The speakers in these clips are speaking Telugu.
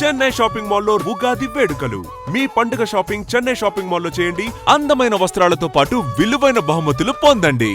చెన్నై షాపింగ్ మాల్లో ఉగాది వేడుకలు. మీ పండుగ షాపింగ్ చెన్నై షాపింగ్ మాల్లో చేయండి. అందమైన వస్త్రాలతో పాటు విలువైన బహుమతులు పొందండి.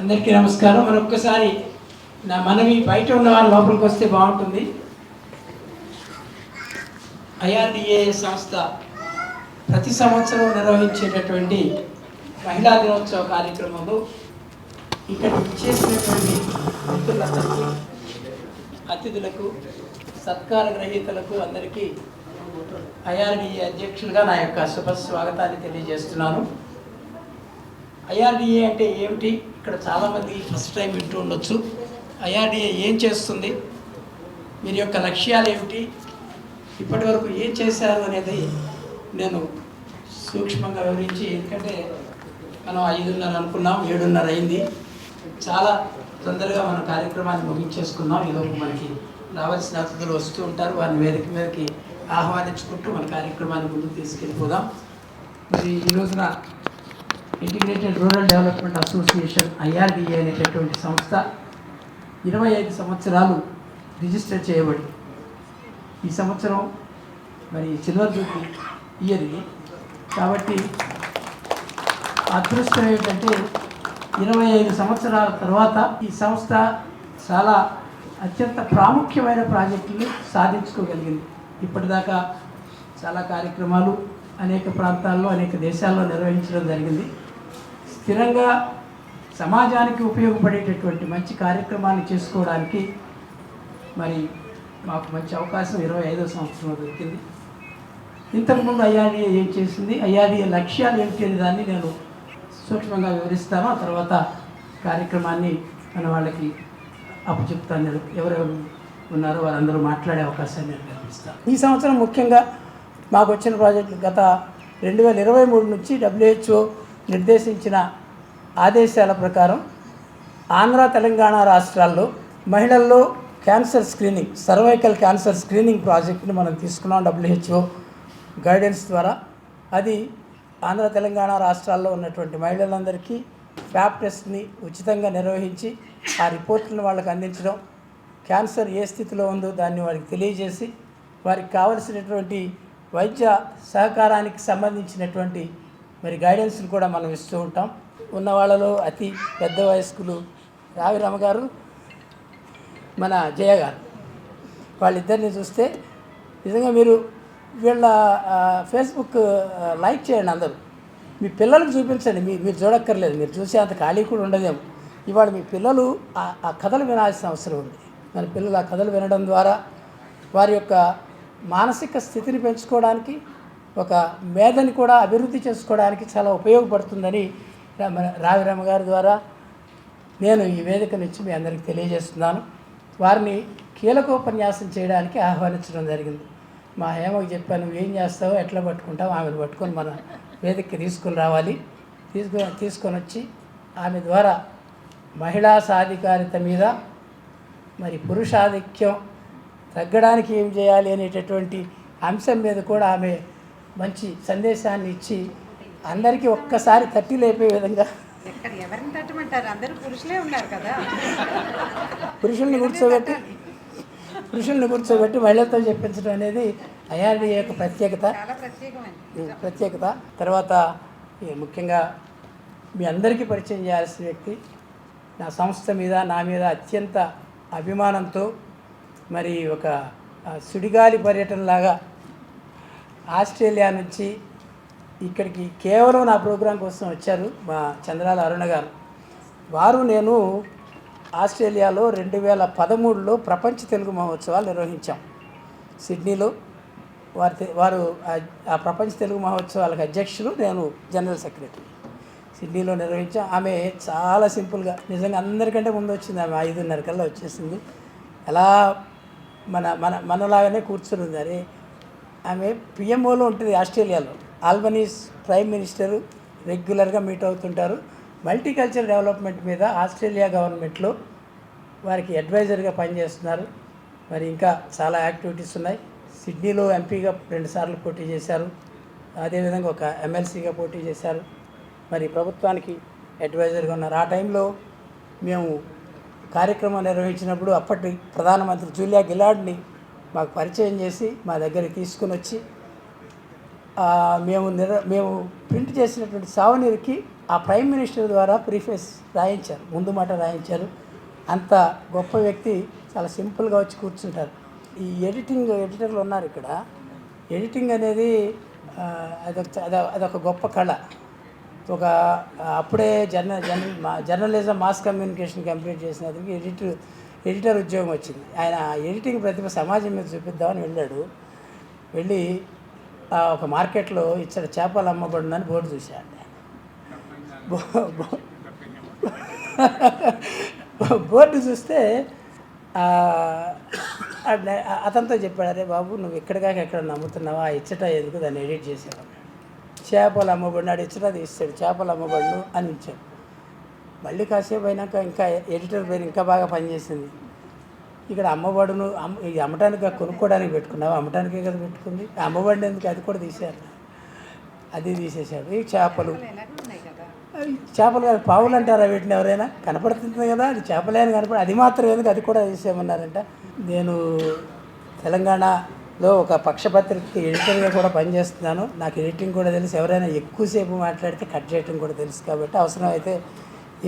అందరికీ నమస్కారం. మరొక్కసారి నా మనవి, బయట ఉన్న వాళ్ళు లోపలికి వస్తే బాగుంటుంది. ఐఆర్డిఏ సంస్థ ప్రతి సంవత్సరం నిర్వహించేటటువంటి మహిళా దినోత్సవ కార్యక్రమంలో ఇక్కడ చేసినటువంటి మిత్రులందరికీ, అతిథులకు, సత్కార గ్రహీతలకు అందరికీ ఐఆర్డిఏ అధ్యక్షులుగా నా యొక్క శుభ స్వాగతాన్ని తెలియజేస్తున్నాను. ఐఆర్డిఏ అంటే ఏమిటి? ఇక్కడ చాలామంది ఫస్ట్ టైం వింటూ ఉండొచ్చు. ఐఆర్డిఏ ఏం చేస్తుంది, మీరు యొక్క లక్ష్యాలు ఏమిటి, ఇప్పటి వరకు ఏం చేశారు అనేది నేను సూక్ష్మంగా వివరించి, ఎందుకంటే మనం 5:30 అనుకున్నాం, 7:30 అయింది. చాలా తొందరగా మన కార్యక్రమాన్ని ముగించేసుకున్నాం. ఈలోపు మనకి రావాల్సిన అతిథులు వస్తూ ఉంటారు. వారిని వేదిక మీదకి ఆహ్వానించుకుంటూ మన కార్యక్రమాన్ని ముందుకు తీసుకెళ్ళిపోదాం. మరి ఈ రోజున integrated rural development association IRDA అనేటటువంటి సంస్థ 25 సంవత్సరాలు రిజిస్టర్ చేయబడి, ఈ సంవత్సరం మరి సిల్వర్ జూబ్లీ ఇయర్ ఇది. కాబట్టి అదృష్టం ఏంటంటే 25 సంవత్సరాల తర్వాత ఈ సంస్థ చాలా అత్యంత ప్రాముఖ్యమైన ప్రాజెక్టులు సాధించుకోగలిగింది. ఇప్పటిదాకా చాలా కార్యక్రమాలు అనేక ప్రాంతాల్లో, అనేక దేశాల్లో నిర్వహించడం జరిగింది. స్థిరంగా సమాజానికి ఉపయోగపడేటటువంటి మంచి కార్యక్రమాన్ని చేసుకోవడానికి మరి మాకు మంచి అవకాశం 25వ సంవత్సరంలో దొరికింది. ఇంతకుముందు ఐఆర్డిఏ ఏం చేసింది, ఐఆర్డిఏ లక్ష్యాలు ఏమిటి అనే దాన్ని నేను సూక్ష్మంగా వివరిస్తాను. ఆ తర్వాత కార్యక్రమాన్ని మన వాళ్ళకి అప్పచెప్తాను. నేను ఎవరెవరు ఉన్నారో వారందరూ మాట్లాడే అవకాశాన్ని నేను కల్పిస్తాను. ఈ సంవత్సరం ముఖ్యంగా మాకు వచ్చిన ప్రాజెక్టులు గత 2023 నుంచి WHO నిర్దేశించిన ఆదేశాల ప్రకారం ఆంధ్ర, తెలంగాణ రాష్ట్రాల్లో మహిళల్లో cancer screening, cervical cancer screening ప్రాజెక్ట్ని మనం తీసుకున్నాం WHO గైడెన్స్ ద్వారా. అది ఆంధ్ర, తెలంగాణ రాష్ట్రాల్లో ఉన్నటువంటి మహిళలందరికీ ఫ్యాప్ టెస్ట్ని ఉచితంగా నిర్వహించి ఆ రిపోర్ట్లను వాళ్ళకి అందించడం, క్యాన్సర్ ఏ స్థితిలో ఉందో దాన్ని వారికి తెలియజేసి వారికి కావలసినటువంటి వైద్య సహకారానికి సంబంధించినటువంటి మరి గైడెన్స్ని కూడా మనం ఇస్తూ ఉంటాం. ఉన్న వాళ్ళలో అతి పెద్ద వయస్కులు రావిరామ గారు, మన జయ గారు, వాళ్ళిద్దరిని చూస్తే నిజంగా మీరు వీళ్ళ ఫేస్బుక్ లైక్ చేయండి. అందరూ మీ పిల్లలకు చూపించండి. మీరు చూడక్కర్లేదు, మీరు చూసే అంత ఖాళీ కూడా ఉండదేమో. ఇవాళ మీ పిల్లలు ఆ కథలు వినాల్సిన అవసరం ఉంది. మన పిల్లలు ఆ కథలు వినడం ద్వారా వారి యొక్క మానసిక స్థితిని పెంచుకోవడానికి, ఒక మేధని కూడా అభివృద్ధి చేసుకోవడానికి చాలా ఉపయోగపడుతుందని రావిరామ గారి ద్వారా నేను ఈ వేదిక నుంచి మీ అందరికీ తెలియజేస్తున్నాను. వారిని కీలకోపన్యాసం చేయడానికి ఆహ్వానించడం జరిగింది. మా హేమకి చెప్పాను, నువ్వు ఏం చేస్తావో, ఎట్లా పట్టుకుంటావు, ఆమెను పట్టుకొని మన వేదికకి తీసుకుని రావాలి. తీసుకొని వచ్చి ఆమె ద్వారా మహిళా సాధికారిత మీద, మరి పురుషాధిక్యం తగ్గడానికి ఏం చేయాలి అనేటటువంటి అంశం మీద కూడా ఆమె మంచి సందేశాన్ని ఇచ్చి అందరికీ ఒక్కసారి తట్టి లేపే విధంగా, ఎవరిని తట్టమంటారు, అందరూ పురుషులే ఉన్నారు కదా, పురుషుల్ని కూర్చోబెట్టి మహిళలతో చెప్పించడం అనేది ఐఆర్డిఏ యొక్క ప్రత్యేకత. తర్వాత ముఖ్యంగా మీ అందరికీ పరిచయం చేయాల్సిన వ్యక్తి, నా సంస్థ మీద, నా మీద అత్యంత అభిమానంతో మరి ఒక సుడిగాలి పర్యటనలాగా ఆస్ట్రేలియా నుంచి ఇక్కడికి కేవలం నా ప్రోగ్రాం కోసం వచ్చారు మా చంద్రాల అరుణ గారు. వారు నేను ఆస్ట్రేలియాలో 2013లో ప్రపంచ తెలుగు మహోత్సవాలు నిర్వహించాం. సిడ్నీలో వారు ఆ ప్రపంచ తెలుగు మహోత్సవాలకు అధ్యక్షులు, నేను జనరల్ సెక్రటరీ. సిడ్నీలో నిర్వహించాం. ఆమె చాలా సింపుల్గా, నిజంగా అందరికంటే ముందు వచ్చింది. ఆమె 5:30 కల్లా వచ్చేసింది. ఎలా మనలాగానే కూర్చుని ఉంది. అని ఆమె పిఎంఓలో ఉంటుంది ఆస్ట్రేలియాలో. ఆల్బనీస్ ప్రైమ్ మినిస్టరు రెగ్యులర్గా మీట్ అవుతుంటారు. మల్టీకల్చర్ డెవలప్మెంట్ మీద ఆస్ట్రేలియా గవర్నమెంట్లో వారికి అడ్వైజర్గా పనిచేస్తున్నారు. మరి ఇంకా చాలా యాక్టివిటీస్ ఉన్నాయి. సిడ్నీలో ఎంపీగా 2 సార్లు పోటీ చేశారు. అదేవిధంగా ఒక ఎమ్మెల్సీగా పోటీ చేశారు. మరి ప్రభుత్వానికి అడ్వైజర్గా ఉన్నారు. ఆ టైంలో మేము కార్యక్రమం నిర్వహించినప్పుడు అప్పటి ప్రధానమంత్రి జూలియా గిలార్డ్ని మాకు పరిచయం చేసి మా దగ్గరికి తీసుకుని వచ్చి మేము ప్రింట్ చేసినటువంటి సావనీర్కి ఆ ప్రైమ్ మినిస్టర్ ద్వారా ప్రీఫేస్ రాయించారు, ముందు మాట రాయించారు. అంత గొప్ప వ్యక్తి చాలా సింపుల్గా వచ్చి కూర్చుంటారు. ఈ ఎడిటర్లు ఉన్నారు ఇక్కడ. ఎడిటింగ్ అనేది అదొక గొప్ప కళ. అప్పుడే జర్నలిజం మాస్ కమ్యూనికేషన్ కంప్లీట్ చేసినందుకు ఎడిటర్ ఉద్యోగం వచ్చింది. ఆయన ఎడిటింగ్ ప్రతిభ సమాజం మీద చూపిద్దామని వెళ్ళాడు. వెళ్ళి ఒక మార్కెట్లో ఇచ్చట చేపలు అమ్మబడునని బోర్డు చూశాడు. బోర్డు చూస్తే అతనితో చెప్పాడు, అరే బాబు, నువ్వు ఎక్కడికాక ఎక్కడ నమ్ముతున్నావా, ఇచ్చట ఎందుకు దాన్ని ఎడిట్ చేసేవాడు. చేపలు అమ్మబడినాడు, ఇచ్చట తీస్తాడు, చేపలు అమ్మబడును అని ఇచ్చాడు. మళ్ళీ కాసేపు అయినాక ఇంకా ఎడిటర్ పేరు ఇంకా బాగా పనిచేసింది. ఇక్కడ అమ్మబడును ఇది అమ్మటానికి కొనుక్కోవడానికి పెట్టుకున్నావు, అమ్మటానికే కదా పెట్టుకుంది, అమ్మబడిన ఎందుకు అది కూడా తీశారు. అది తీసేశాడు. ఈ చేపలు చేపలు కాదు, పావులు అంటారా వీటిని ఎవరైనా? కనపడుతుంది కదా, అది చేపలే అని కనపడి అది మాత్రం ఎందుకు అది కూడా తీసేయమన్నారంట. నేను తెలంగాణలో ఒక పక్షపత్రికకి ఎడిటర్గా కూడా పనిచేస్తున్నాను. నాకు ఎడిటింగ్ కూడా తెలుసు. ఎవరైనా ఎక్కువసేపు మాట్లాడితే కట్ చేయడం కూడా తెలుసు. కాబట్టి అవసరమైతే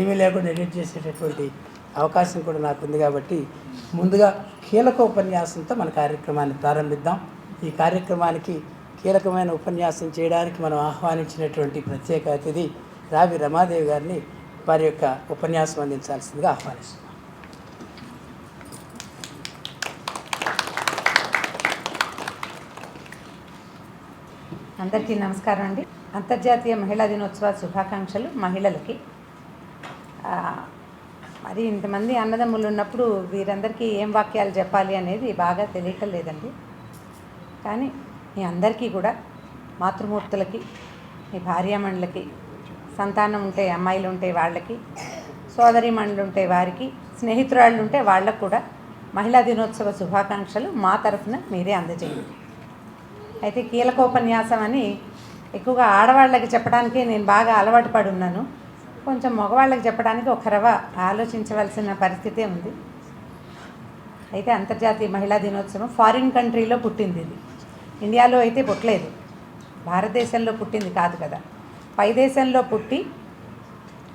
ఏమీ లేకుండా ఎడిట్ చేసేటటువంటి అవకాశం కూడా నాకు ఉంది. కాబట్టి ముందుగా కీలక ఉపన్యాసంతో మన కార్యక్రమాన్ని ప్రారంభిద్దాం. ఈ కార్యక్రమానికి కీలకమైన ఉపన్యాసం చేయడానికి మనం ఆహ్వానించినటువంటి ప్రత్యేక అతిథి రావి రమాదేవి గారిని వారి యొక్క ఉపన్యాసం అందించాల్సిందిగా ఆహ్వానిస్తున్నాం. అందరికీ నమస్కారం అండి. అంతర్జాతీయ మహిళా దినోత్సవ శుభాకాంక్షలు మహిళలకి. మరి ఇంతమంది అన్నదమ్ములు ఉన్నప్పుడు వీరందరికీ ఏం వాక్యాలు చెప్పాలి అనేది బాగా తెలియటం లేదండి. కానీ మీ అందరికీ కూడా, మాతృమూర్తులకి, మీ భార్యామణులకి, సంతానం ఉంటే అమ్మాయిలు ఉంటే వాళ్ళకి, సోదరీమణులు ఉంటే వారికి, స్నేహితురాళ్ళు ఉంటే వాళ్ళకు కూడా మహిళా దినోత్సవ శుభాకాంక్షలు మా తరఫున మీరే అందజేయండి. అయితే కీలకోపన్యాసం అని ఎక్కువగా ఆడవాళ్ళకి చెప్పడానికే నేను బాగా అలవాటు పడి ఉన్నాను. కొంచెం మగవాళ్ళకి చెప్పడానికి ఒక రవ ఆలోచించవలసిన పరిస్థితే ఉంది. అయితే అంతర్జాతీయ మహిళా దినోత్సవం ఫారిన్ కంట్రీలో పుట్టింది. ఇది ఇండియాలో అయితే పుట్టలేదు, భారతదేశంలో పుట్టింది కాదు కదా. పై దేశంలో పుట్టి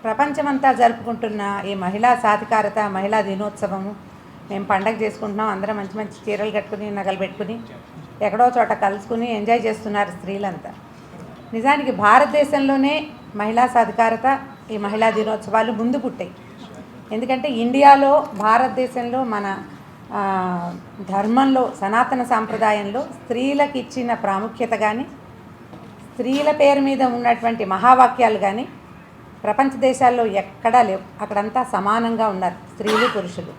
ప్రపంచమంతా జరుపుకుంటున్న ఈ మహిళా సాధికారత, మహిళా దినోత్సవము మేము పండగ చేసుకుంటున్నాం. అందరం మంచి మంచి చీరలు కట్టుకుని, నగలు పెట్టుకుని, ఎక్కడో చోట కలుసుకుని ఎంజాయ్ చేస్తున్నారు స్త్రీలంతా. నిజానికి భారతదేశంలోనే మహిళా సాధికారత, ఈ మహిళా దినోత్సవాలు ముందు పుట్టాయి. ఎందుకంటే ఇండియాలో, భారతదేశంలో, మన ధర్మంలో, సనాతన సాంప్రదాయంలో స్త్రీలకు ఇచ్చిన ప్రాముఖ్యత కానీ, స్త్రీల పేరు మీద ఉన్నటువంటి మహావాక్యాలు కానీ ప్రపంచ దేశాల్లో ఎక్కడా లేవు. అక్కడంతా సమానంగా ఉన్నారు స్త్రీలు పురుషులు.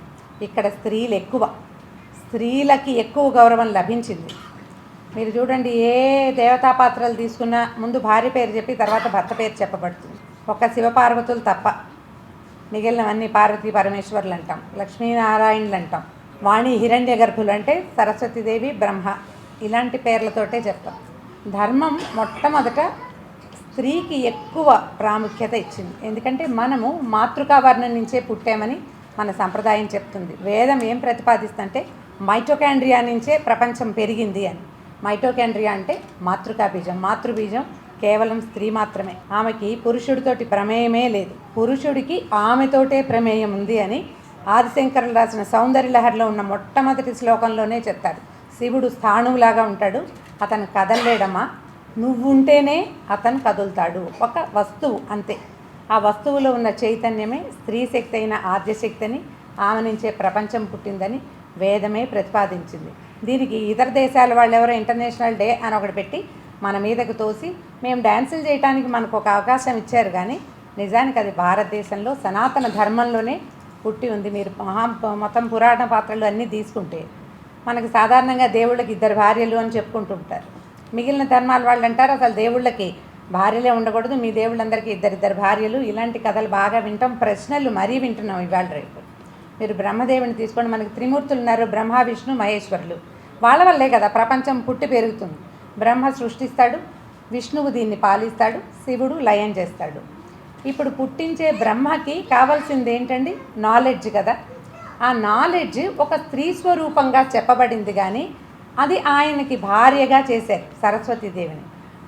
ఇక్కడ స్త్రీలు ఎక్కువ, స్త్రీలకి ఎక్కువ గౌరవం లభించింది. మీరు చూడండి, ఏ దేవతా పాత్రలు తీసుకున్నా ముందు భార్య పేరు చెప్పి తర్వాత భర్త పేరు చెప్పబడుతుంది. ఒక శివపార్వతులు తప్ప మిగిలినవన్నీ పార్వతీ పరమేశ్వర్లు అంటాం, లక్ష్మీనారాయణులు అంటాం, వాణి హిరణ్య గర్భులు అంటే సరస్వతీదేవి, బ్రహ్మ, ఇలాంటి పేర్లతోటే చెప్తాం. ధర్మం మొట్టమొదట స్త్రీకి ఎక్కువ ప్రాముఖ్యత ఇచ్చింది. ఎందుకంటే మనము మాతృకా వర్ణం నుంచే పుట్టామని మన సంప్రదాయం చెప్తుంది. వేదం ఏం ప్రతిపాదిస్తుంటే మైటోకాండ్రియా నుంచే ప్రపంచం పెరిగింది అని. మైటోకాండ్రియా అంటే మాతృకా బీజం. మాతృబీజం కేవలం స్త్రీ మాత్రమే. ఆమెకి పురుషుడితోటి ప్రమేయమే లేదు, పురుషుడికి ఆమెతోటే ప్రమేయం ఉంది అని ఆదిశంకరులు రాసిన సౌందర్యలహరిలో ఉన్న మొట్టమొదటి శ్లోకంలోనే చెప్తాడు. శివుడు స్థాణువులాగా ఉంటాడు, అతను కదలలేడమ్మా, నువ్వు ఉంటేనే అతను కదులుతాడు. ఒక వస్తువు అంతే. ఆ వస్తువులో ఉన్న చైతన్యమే స్త్రీ శక్తి అయిన ఆద్యశక్తి అని ఆమె నుంచే ప్రపంచం పుట్టిందని వేదమే ప్రతిపాదించింది. దీనికి ఇతర దేశాల వాళ్ళు ఎవరో ఇంటర్నేషనల్ డే అని ఒకటి పెట్టి మన మీదకు తోసి మేము డ్యాన్సులు చేయడానికి మనకు ఒక అవకాశం ఇచ్చారు, కానీ నిజానికి అది భారతదేశంలో సనాతన ధర్మంలోనే పుట్టి ఉంది. మీరు మొత్తం పురాణ పాత్రలు అన్నీ తీసుకుంటే మనకి సాధారణంగా దేవుళ్ళకి 2 భార్యలు అని చెప్పుకుంటుంటారు. మిగిలిన ధర్మాల వాళ్ళు అంటారు అసలు దేవుళ్ళకి భార్యలే ఉండకూడదు, మీ దేవుళ్ళందరికీ 2 భార్యలు. ఇలాంటి కథలు బాగా వింటాం, ప్రశ్నలు మరీ వింటున్నాం ఇవాళ రేపు. మీరు బ్రహ్మదేవుని తీసుకోండి, మనకి త్రిమూర్తులు ఉన్నారు, బ్రహ్మ విష్ణు మహేశ్వరులు. వాళ్ళ వల్లే కదా ప్రపంచం పుట్టి పెరుగుతుంది. బ్రహ్మ సృష్టిస్తాడు, విష్ణువు దీన్ని పాలిస్తాడు, శివుడు లయం చేస్తాడు. ఇప్పుడు పుట్టించే బ్రహ్మకి కావాల్సింది ఏంటండి? నాలెడ్జ్ కదా. ఆ నాలెడ్జ్ ఒక స్త్రీ స్వరూపంగా చెప్పబడింది, కానీ అది ఆయనకి భార్యగా చేశారు సరస్వతీదేవిని.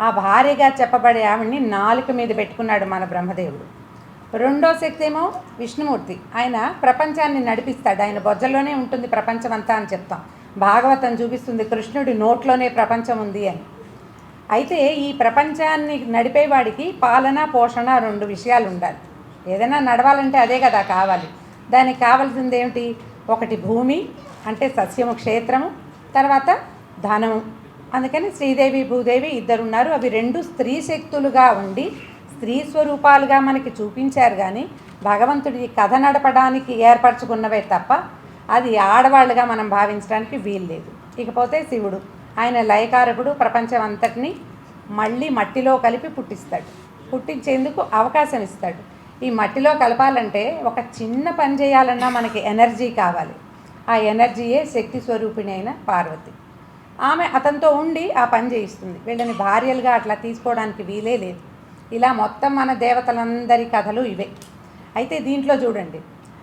ఆ భార్యగా చెప్పబడే ఆవిడ్ని నాలుక మీద పెట్టుకున్నాడు మన బ్రహ్మదేవుడు. రెండో శక్తి ఏమో విష్ణుమూర్తి, ఆయన ప్రపంచాన్ని నడిపిస్తాడు, ఆయన బొజ్జలోనే ఉంటుంది ప్రపంచం అంతా అని చెప్తాం. భాగవతం చూపిస్తుంది కృష్ణుడి నోట్లోనే ప్రపంచం ఉంది అని. అయితే ఈ ప్రపంచాన్ని నడిపేవాడికి పాలన పోషణ 2 విషయాలు ఉండాలి. ఏదైనా నడవాలంటే అదే కదా కావాలి. దానికి కావాల్సింది ఏమిటి? ఒకటి భూమి అంటే సస్యము క్షేత్రము, తర్వాత ధనము. అందుకని శ్రీదేవి భూదేవి 2 ఉన్నారు. అవి 2 స్త్రీ శక్తులుగా ఉండి స్త్రీ స్వరూపాలుగా మనకి చూపించారు, కానీ భగవంతుడి కథ నడపడానికి ఏర్పరచుకున్నవే తప్ప అది ఆడవాళ్ళుగా మనం భావించడానికి వీల్లేదు. ఇకపోతే శివుడు, ఆయన లయకారకుడు, ప్రపంచం అంతటినీ మళ్ళీ మట్టిలో కలిపి పుట్టిస్తాడు, పుట్టించేందుకు అవకాశం ఇస్తాడు. ఈ మట్టిలో కలపాలంటే ఒక చిన్న పని చేయాలన్నా మనకి ఎనర్జీ కావాలి. ఆ ఎనర్జీయే శక్తి స్వరూపిణి అయిన పార్వతి. ఆమె అతనితో ఉండి ఆ పని చేయిస్తుంది. వీళ్ళని భార్యలుగా అట్లా తీసుకోవడానికి వీలే లేదు. ఇలా మొత్తం మన దేవతలందరి కథలు ఇవే. అయితే దీంట్లో చూడండి,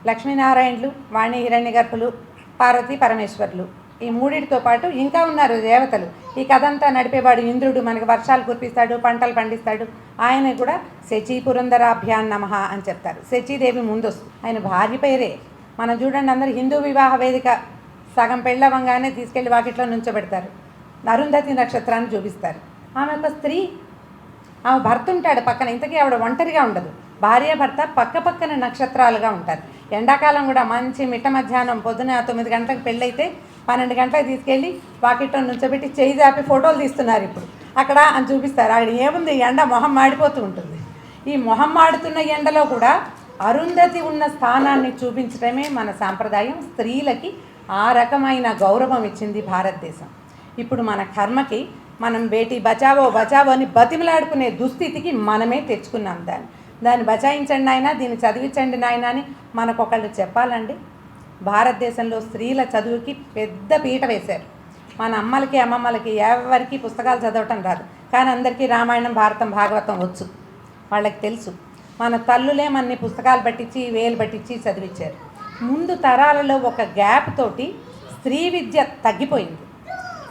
లక్ష్మీనారాయణులు, వాణి హిరణ్యగర్భులు, పార్వతీ పరమేశ్వరులు, ఈ 3టితో పాటు ఇంకా ఉన్నారు దేవతలు. ఈ కథ అంతా నడిపేవాడు ఇంద్రుడు, మనకి వర్షాలు కురిపిస్తాడు, పంటలు పండిస్తాడు. ఆయన కూడా శచీ పురంధరాభ్యాన్ నమః అని చెప్తారు. శచీదేవి ముందు వస్తుంది, ఆయన భార్య పేరే. మనం చూడండి, అందరూ హిందూ వివాహ వేదిక సగం పెళ్ళవంగానే తీసుకెళ్లి వాకిట్లో నుంచోబెడతారు, అరుంధతి నక్షత్రాన్ని చూపిస్తారు. ఆమె ఒక స్త్రీ, ఆమె భర్త ఉంటాడు పక్కన. ఇంతకీ ఆవిడ ఒంటరిగా ఉండదు, భార్య భర్త పక్క పక్కన నక్షత్రాలుగా ఉంటారు. ఎండాకాలం కూడా మంచి మిట్ట మధ్యాహ్నం పొద్దున 9 గంటలకు పెళ్ళైతే 12 గంటలకు తీసుకెళ్ళి వాకిట్లో నుంచోబెట్టి చేయి జాపి ఫోటోలు తీస్తున్నారు ఇప్పుడు అక్కడ అని చూపిస్తారు. అక్కడ ఏముంది, ఎండ మొహం మాడిపోతూ ఉంటుంది. ఈ మొహం మాడుతున్న ఎండలో కూడా అరుంధతి ఉన్న స్థానాన్ని చూపించడమే మన సాంప్రదాయం. స్త్రీలకి ఆ రకమైన గౌరవం ఇచ్చింది భారతదేశం. ఇప్పుడు మన కర్మకి మనం బేటీ బచావో బచావో అని బతిమలాడుకునే దుస్థితికి మనమే తెచ్చుకున్నాం. దాన్ని బచాయించండి నాయన, దీన్ని చదివించండి నాయన అని మనకొకళ్ళు చెప్పాలండి. భారతదేశంలో స్త్రీల చదువుకి పెద్ద పీట వేశారు. మన అమ్మలకి అమ్మమ్మలకి ఎవరికి పుస్తకాలు చదవటం రాదు, కానీ అందరికీ రామాయణం భారతం భాగవతం వచ్చు, వాళ్ళకి తెలుసు. మన తల్లులే మనని పుస్తకాలు పట్టించి వేలు పట్టించి చదివించారు. ముందు తరాలలో ఒక గ్యాప్ తోటి స్త్రీ విద్య తగ్గిపోయింది.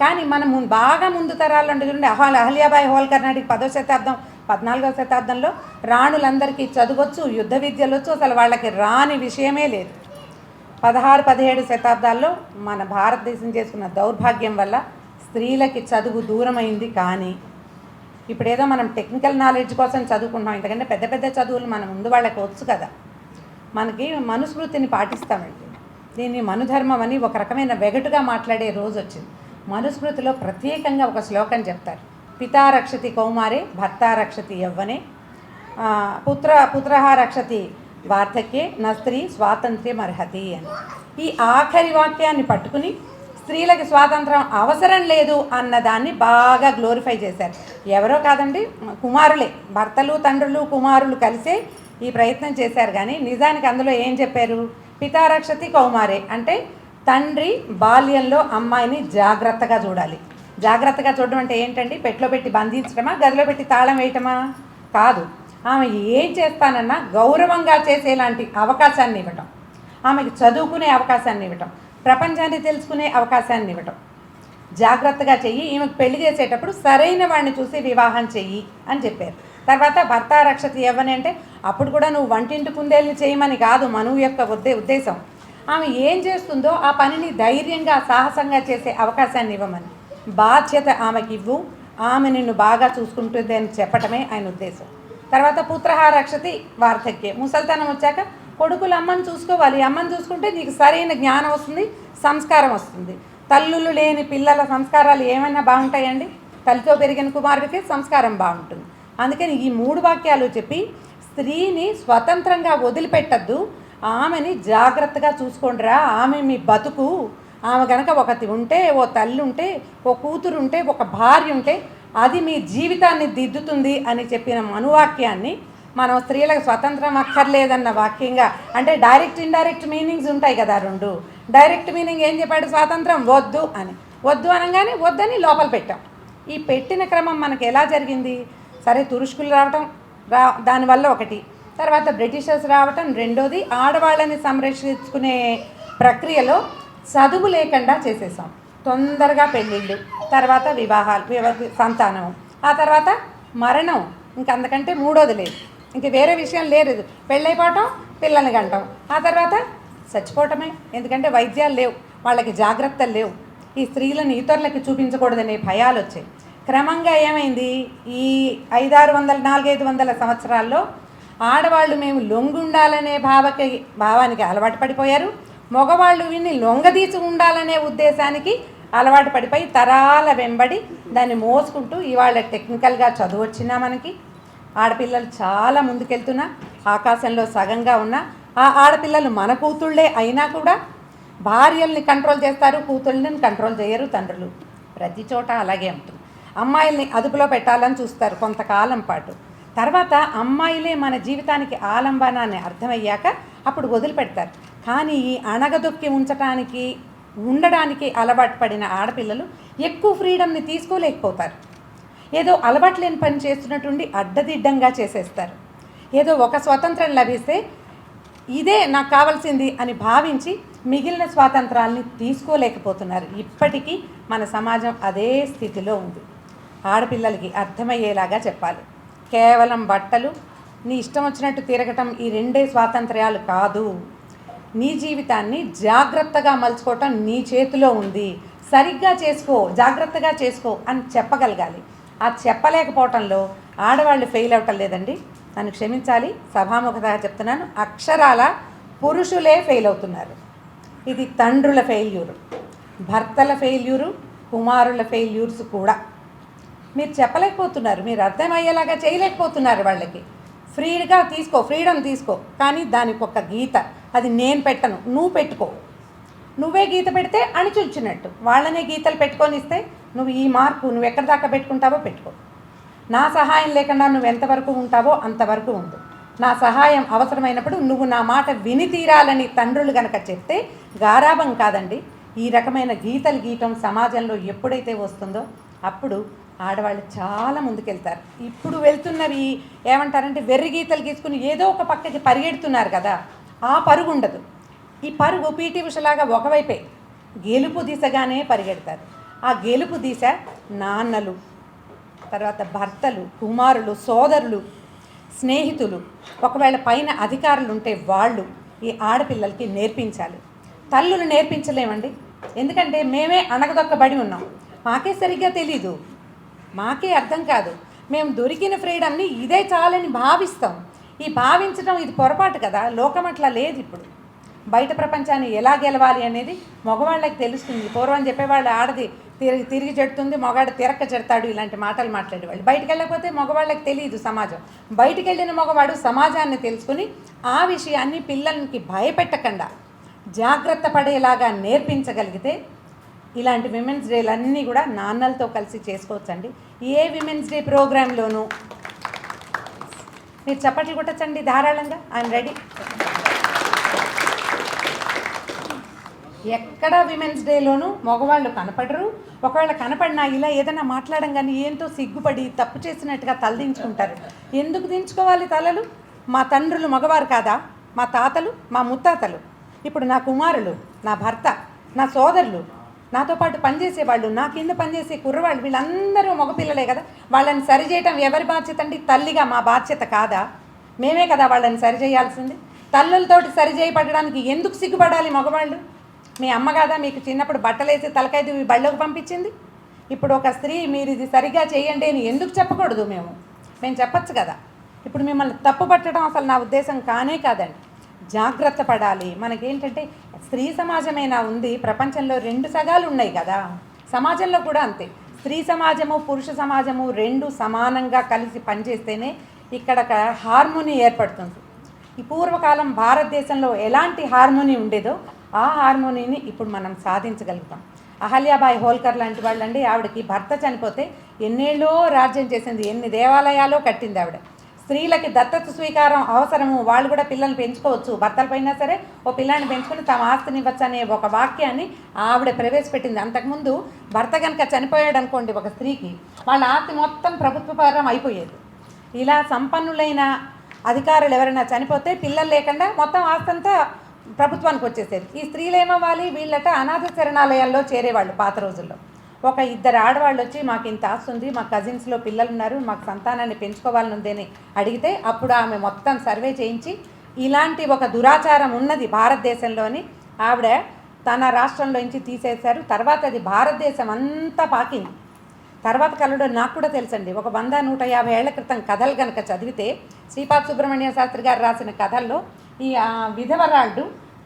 కానీ మనం బాగా ముందు తరాల్లో ఉండే అహల్యాబాయి హోల్కర్ నాటికి 10వ శతాబ్దం 14వ శతాబ్దంలో రాణులందరికీ చదవచ్చు, యుద్ధ విద్యలు వచ్చు, అసలు వాళ్ళకి రాని విషయమే లేదు. 16, 17 శతాబ్దాల్లో మన భారతదేశం చేసుకున్న దౌర్భాగ్యం వల్ల స్త్రీలకి చదువు దూరమైంది. కానీ ఇప్పుడేదో మనం టెక్నికల్ నాలెడ్జ్ కోసం చదువుకుంటాం, ఎందుకంటే పెద్ద పెద్ద చదువులు మన ముందు వాళ్ళకి వచ్చు కదా. మనకి మనుస్మృతిని పాటిస్తామండి. దీన్ని మనుధర్మం అని ఒక రకమైన వెగటుగా మాట్లాడే రోజు వచ్చింది. మనుస్మృతిలో ప్రత్యేకంగా ఒక శ్లోకం చెప్తారు, పితా రక్షతి కౌమారే భర్తా రక్షతి యవ్వనే పుత్రః రక్షతి వార్ధక్యే నా స్త్రీ స్వాతంత్ర్యం అర్హతి అని. ఈ ఆఖరి వాక్యాన్ని పట్టుకుని స్త్రీలకి స్వాతంత్రం అవసరం లేదు అన్నదాన్ని బాగా గ్లోరిఫై చేశారు. ఎవరో కాదండి, కుమారులే, భర్తలు తండ్రులు కుమారులు కలిసే ఈ ప్రయత్నం చేశారు. కానీ నిజానికి అందులో ఏం చెప్పారు? పితారక్షతి కౌమారే అంటే తండ్రి బాల్యంలో అమ్మాయిని జాగ్రత్తగా చూడాలి. జాగ్రత్తగా చూడడం అంటే ఏంటండి? పెట్లో పెట్టి బంధించడమా, గదిలో పెట్టి తాళం వేయటమా? కాదు. ఆమె ఏం చేస్తానన్నా గౌరవంగా చేసేలాంటి అవకాశాన్ని ఇవ్వటం, ఆమెకి చదువుకునే అవకాశాన్ని ఇవ్వటం, ప్రపంచాన్ని తెలుసుకునే అవకాశాన్ని ఇవ్వటం. జాగ్రత్తగా చెయ్యి, ఈమెకు పెళ్లి చేసేటప్పుడు సరైన వాడిని చూసి వివాహం చెయ్యి అని చెప్పారు. తర్వాత భర్త రక్షతి యవ్వని అంటే అప్పుడు కూడా నువ్వు వంటింటి కుందేళ్ళని చేయమని కాదు మనువు యొక్క ఉద్దేశం. ఆమె ఏం చేస్తుందో ఆ పనిని ధైర్యంగా సాహసంగా చేసే అవకాశాన్ని ఇవ్వమని. బాధ్యత ఆమెకి ఇవ్వు, ఆమె నిన్ను బాగా చూసుకుంటుంది అని చెప్పటమే ఆయన ఉద్దేశం. తర్వాత పుత్రః రక్షతి వార్ధక్యే, ముసల్తనం వచ్చాక కొడుకులు అమ్మని చూసుకోవాలి. అమ్మని చూసుకుంటే నీకు సరైన జ్ఞానం వస్తుంది, సంస్కారం వస్తుంది. తల్లులు లేని పిల్లల సంస్కారాలు ఏమైనా బాగుంటాయండి? తల్లితో పెరిగిన కుమారుడికి సంస్కారం బాగుంటుంది. అందుకని ఈ 3 వాక్యాలు చెప్పి స్త్రీని స్వతంత్రంగా వదిలిపెట్టద్దు, ఆమెని జాగ్రత్తగా చూసుకోండిరా, ఆమె మీ బతుకు, ఆమె కనుక ఒకటి ఉంటే, ఓ తల్లి ఉంటే, ఓ కూతురు ఉంటే, ఒక భార్య ఉంటే అది మీ జీవితాన్ని దిద్దుతుంది అని చెప్పిన మనువాక్యాన్ని మనం స్త్రీలకు స్వతంత్రం అక్కర్లేదన్న వాక్యంగా, అంటే డైరెక్ట్ ఇండైరెక్ట్ మీనింగ్స్ ఉంటాయి కదా 2. డైరెక్ట్ మీనింగ్ ఏం చెప్పాడు? స్వాతంత్రం వద్దు అని. వద్దు అనగానే వద్దని లోపల పెట్టాం. ఈ పెట్టిన క్రమం మనకు ఎలా జరిగింది? సరే, తురుష్కులు రావటం దానివల్ల ఒకటి, తర్వాత బ్రిటిషర్స్ రావటం రెండోది, ఆడవాళ్ళని సంరక్షించుకునే ప్రక్రియలో చదువు లేకుండా చేసేసాం. తొందరగా పెళ్ళిళ్ళు, తర్వాత వివాహాలు, సంతానం, ఆ తర్వాత మరణం, ఇంకంతకంటే మూడోది లేదు, ఇంక వేరే విషయం లేదు. పెళ్ళైపోవటం, పిల్లల్ని కంటాం, ఆ తర్వాత చచ్చిపోవటమే. ఎందుకంటే వైద్యాలు లేవు, వాళ్ళకి జాగ్రత్తలు లేవు, ఈ స్త్రీలను ఇతరులకి చూపించకూడదనే భయాలు వచ్చాయి. క్రమంగా ఏమైంది? ఈ 400-500 సంవత్సరాల్లో ఆడవాళ్ళు మేము లొంగుండాలనే భావానికి అలవాటు పడిపోయారు. మగవాళ్ళు వీళ్ళని లొంగదీసి ఉండాలనే ఉద్దేశానికి అలవాటు పడిపోయి తరాల వెంబడి దాన్ని మోసుకుంటూ ఇవాళ టెక్నికల్గా చదువు వచ్చినా మనకి ఆడపిల్లలు చాలా ముందుకెళ్తున్నా, ఆకాశంలో సగంగా ఉన్నా, ఆ ఆడపిల్లలు మన కూతుళ్ళే అయినా కూడా భార్యల్ని కంట్రోల్ చేస్తారు, కూతుళ్ళని కంట్రోల్ చేయరు తండ్రులు. ప్రతి చోట అలాగే ఉంటుంది. అమ్మాయిల్ని అదుపులో పెట్టాలని చూస్తారు కొంతకాలం పాటు. తర్వాత అమ్మాయిలే మన జీవితానికి ఆలంబనాన్ని అర్థమయ్యాక అప్పుడు వదిలిపెడతారు. కానీ ఈ అణగదొక్కి ఉండడానికి అలవాటు పడిన ఆడపిల్లలు ఎక్కువ ఫ్రీడమ్ని తీసుకోలేకపోతారు. ఏదో అలవాటు లేని పని చేస్తున్నట్టుండి అడ్డదిడ్డంగా చేసేస్తారు. ఏదో ఒక స్వాతంత్రం లభిస్తే ఇదే నాకు కావాల్సింది అని భావించి మిగిలిన స్వాతంత్రాలని తీసుకోలేకపోతున్నారు. ఇప్పటికీ మన సమాజం అదే స్థితిలో ఉంది. ఆడపిల్లలకి అర్థమయ్యేలాగా చెప్పాలి. కేవలం బట్టలు, నీ ఇష్టం వచ్చినట్టు తిరగటం, ఈ 2 స్వాతంత్ర్యాలు కాదు. నీ జీవితాన్ని జాగ్రత్తగా మలుచుకోవటం నీ చేతిలో ఉంది, సరిగ్గా చేసుకో, జాగ్రత్తగా చేసుకో అని చెప్పగలగాలి. ఆ చెప్పలేకపోవటంలో ఆడవాళ్ళు ఫెయిల్ అవ్వటం లేదండి, నన్ను క్షమించాలి, సభాముఖంగా చెప్తున్నాను, అక్షరాల పురుషులే ఫెయిల్ అవుతున్నారు. ఇది తండ్రుల ఫెయిల్యూరు, భర్తల ఫెయిల్యూరు, కుమారుల ఫెయిల్యూర్స్ కూడా. మీరు చెప్పలేకపోతున్నారు, మీరు అర్థమయ్యేలాగా చేయలేకపోతున్నారు. వాళ్ళకి ఫ్రీడమ్ తీసుకో, కానీ దానికి ఒక గీత, అది నేను పెట్టను, నువ్వు పెట్టుకో. నువ్వే గీత పెడితే అణిచుచ్చినట్టు, వాళ్ళనే గీతలు పెట్టుకొని ఇస్తే నువ్వు ఈ మార్కు నువ్వు ఎక్కడి దాకా పెట్టుకుంటావో పెట్టుకో. నా సహాయం లేకుండా నువ్వు ఎంతవరకు ఉంటావో అంతవరకు ఉండు. నా సహాయం అవసరమైనప్పుడు నువ్వు నా మాట విని తీరాలని తండ్రులు కనుక చెప్తే గారాబం కాదండి, ఈ రకమైన గీతలు గీయటం సమాజంలో ఎప్పుడైతే వస్తుందో అప్పుడు ఆడవాళ్ళు చాలా ముందుకెళ్తారు. ఇప్పుడు వెళ్తున్నవి ఏమంటారంటే వెర్రి గీతలు గీసుకుని ఏదో ఒక పక్కకి పరిగెడుతున్నారు కదా, ఆ పరుగు ఉండదు. ఈ పరుగు పీటీ ఉషలాగా ఒకవైపే గెలుపు దిశగానే పరిగెడతారు. ఆ గెలుపు దిశ నాన్నలు, తర్వాత భర్తలు, కుమారులు, సోదరులు, స్నేహితులు, ఒకవేళ పైన అధికారులు ఉంటే వాళ్ళు ఈ ఆడపిల్లలకి నేర్పించాలి. తల్లులు నేర్పించలేమండి, ఎందుకంటే మేమే అణగదొక్కబడి ఉన్నాం, మాకే సరిగ్గా తెలీదు, మాకే అర్థం కాదు. మేము దొరికిన ఫ్రీడమ్ని ఇదే చాలని భావిస్తాం. ఈ భావించడం ఇది పొరపాటు కదా. లోకం అట్లా లేదు. ఇప్పుడు బయట ప్రపంచాన్ని ఎలా గెలవాలి అనేది మగవాళ్ళకి తెలుస్తుంది. పూర్వం చెప్పేవాళ్ళు ఆడది తిరిగి చెడుతుంది, మగాడు తిరక్క చెడతాడు, ఇలాంటి మాటలు మాట్లాడేవాళ్ళు. బయటికి వెళ్ళకపోతే మగవాళ్ళకి తెలియదు సమాజం. బయటికి వెళ్ళిన మగవాడు సమాజాన్ని తెలుసుకుని ఆ విషయాన్ని పిల్లలకి భయపెట్టకుండా జాగ్రత్త పడేలాగా నేర్పించగలిగితే ఇలాంటి విమెన్స్ డేలన్నీ కూడా నాన్నలతో కలిసి చేసుకోవచ్చండి. ఏ విమెన్స్ డే ప్రోగ్రాంలోనూ మీరు చప్పట్లు కొట్టచ్చండి ధారాళంగా. I'm ready. ఎక్కడ విమెన్స్ డేలోనూ మగవాళ్ళు కనపడరు. ఒకవేళ కనపడినా ఇలా ఏదైనా మాట్లాడంగానే ఏంటో సిగ్గుపడి తప్పు చేసినట్టుగా తలదించుకుంటారు. ఎందుకు దించుకోవాలి తలలు? మా తండ్రులు మగవారు కాదా? మా తాతలు, మా ముత్తాతలు, ఇప్పుడు నా కుమారులు, నా భర్త, నా సోదరులు, నాతో పాటు పనిచేసేవాళ్ళు, నా కింద పనిచేసే కుర్రవాళ్ళు, వీళ్ళందరూ మగపిల్లలే కదా. వాళ్ళని సరిచేయటం ఎవరి బాధ్యత అండి? తల్లిగా మా బాధ్యత కాదా? మేమే కదా వాళ్ళని సరిచేయాల్సింది. తల్లులతోటి సరిచేయబడడానికి ఎందుకు సిగ్గుపడాలి మగవాళ్ళు? మీ అమ్మ కాదా మీకు చిన్నప్పుడు బట్టలేసి తలకైదు బళ్ళలోకి పంపించింది? ఇప్పుడు ఒక స్త్రీ మీరు ఇది సరిగా చేయండి అని ఎందుకు చెప్పకూడదు? మేము చెప్పచ్చు కదా. ఇప్పుడు మిమ్మల్ని తప్పు పట్టడం అసలు నా ఉద్దేశం కానే కాదండి. జాగ్రత్త పడాలి. మనకేంటంటే స్త్రీ సమాజమేనా ఉంది, ప్రపంచంలో 2 సగాలు ఉన్నాయి కదా, సమాజంలో కూడా అంతే. స్త్రీ సమాజము పురుష సమాజము 2 సమానంగా కలిసి పనిచేస్తేనే ఇక్కడ హార్మోనీ ఏర్పడుతుంది. ఈ పూర్వకాలం భారతదేశంలో ఎలాంటి హార్మోనీ ఉండేదో ఆ హార్మోనీని ఇప్పుడు మనం సాధించగలుగుతాం. అహల్యాబాయి హోల్కర్ లాంటి వాళ్ళండి, ఆవిడకి భర్త చనిపోతే ఎన్నేళ్ళో రాజ్యం చేసింది, ఎన్ని దేవాలయాలో కట్టింది ఆవిడ. స్త్రీలకి దత్తత స్వీకారం అవసరము, వాళ్ళు కూడా పిల్లల్ని పెంచుకోవచ్చు, భర్తలపైనా సరే ఓ పిల్లాన్ని పెంచుకొని తమ ఆస్తిని ఇవ్వచ్చు అనే ఒక వాక్యాన్ని ఆవిడ ప్రవేశపెట్టింది. అంతకుముందు భర్త కనుక చనిపోయాడు అనుకోండి ఒక స్త్రీకి, వాళ్ళ ఆస్తి మొత్తం ప్రభుత్వపరం అయిపోయేది. ఇలా సంపన్నులైన అధికారులు ఎవరైనా చనిపోతే పిల్లలు లేకుండా మొత్తం ఆస్తి అంతా ప్రభుత్వానికి వచ్చేసేది. ఈ స్త్రీలు ఏమవ్వాలి, వీళ్ళట అనాథ శరణాలయాల్లో చేరేవాళ్ళు పాత రోజుల్లో. ఒక 2 ఆడవాళ్ళు వచ్చి మాకు ఇంత ఆస్తి ఉంది, మా కజిన్స్లో పిల్లలు ఉన్నారు, మాకు సంతానాన్ని పెంచుకోవాలని ఉందని అడిగితే అప్పుడు ఆమె మొత్తం సర్వే చేయించి ఇలాంటి ఒక దురాచారం ఉన్నది భారతదేశంలోని ఆవిడ తన రాష్ట్రంలో నుంచి తీసేశారు. తర్వాత అది భారతదేశం అంతా పాకింది. తర్వాత కలడు నాకు కూడా తెలుసండి, ఒక 100-150 ఏళ్ల క్రితం కథలు కనుక చదివితే శ్రీపాద సుబ్రహ్మణ్య శాస్త్రి గారు రాసిన కథల్లో ఈ విధవరాళ్ళు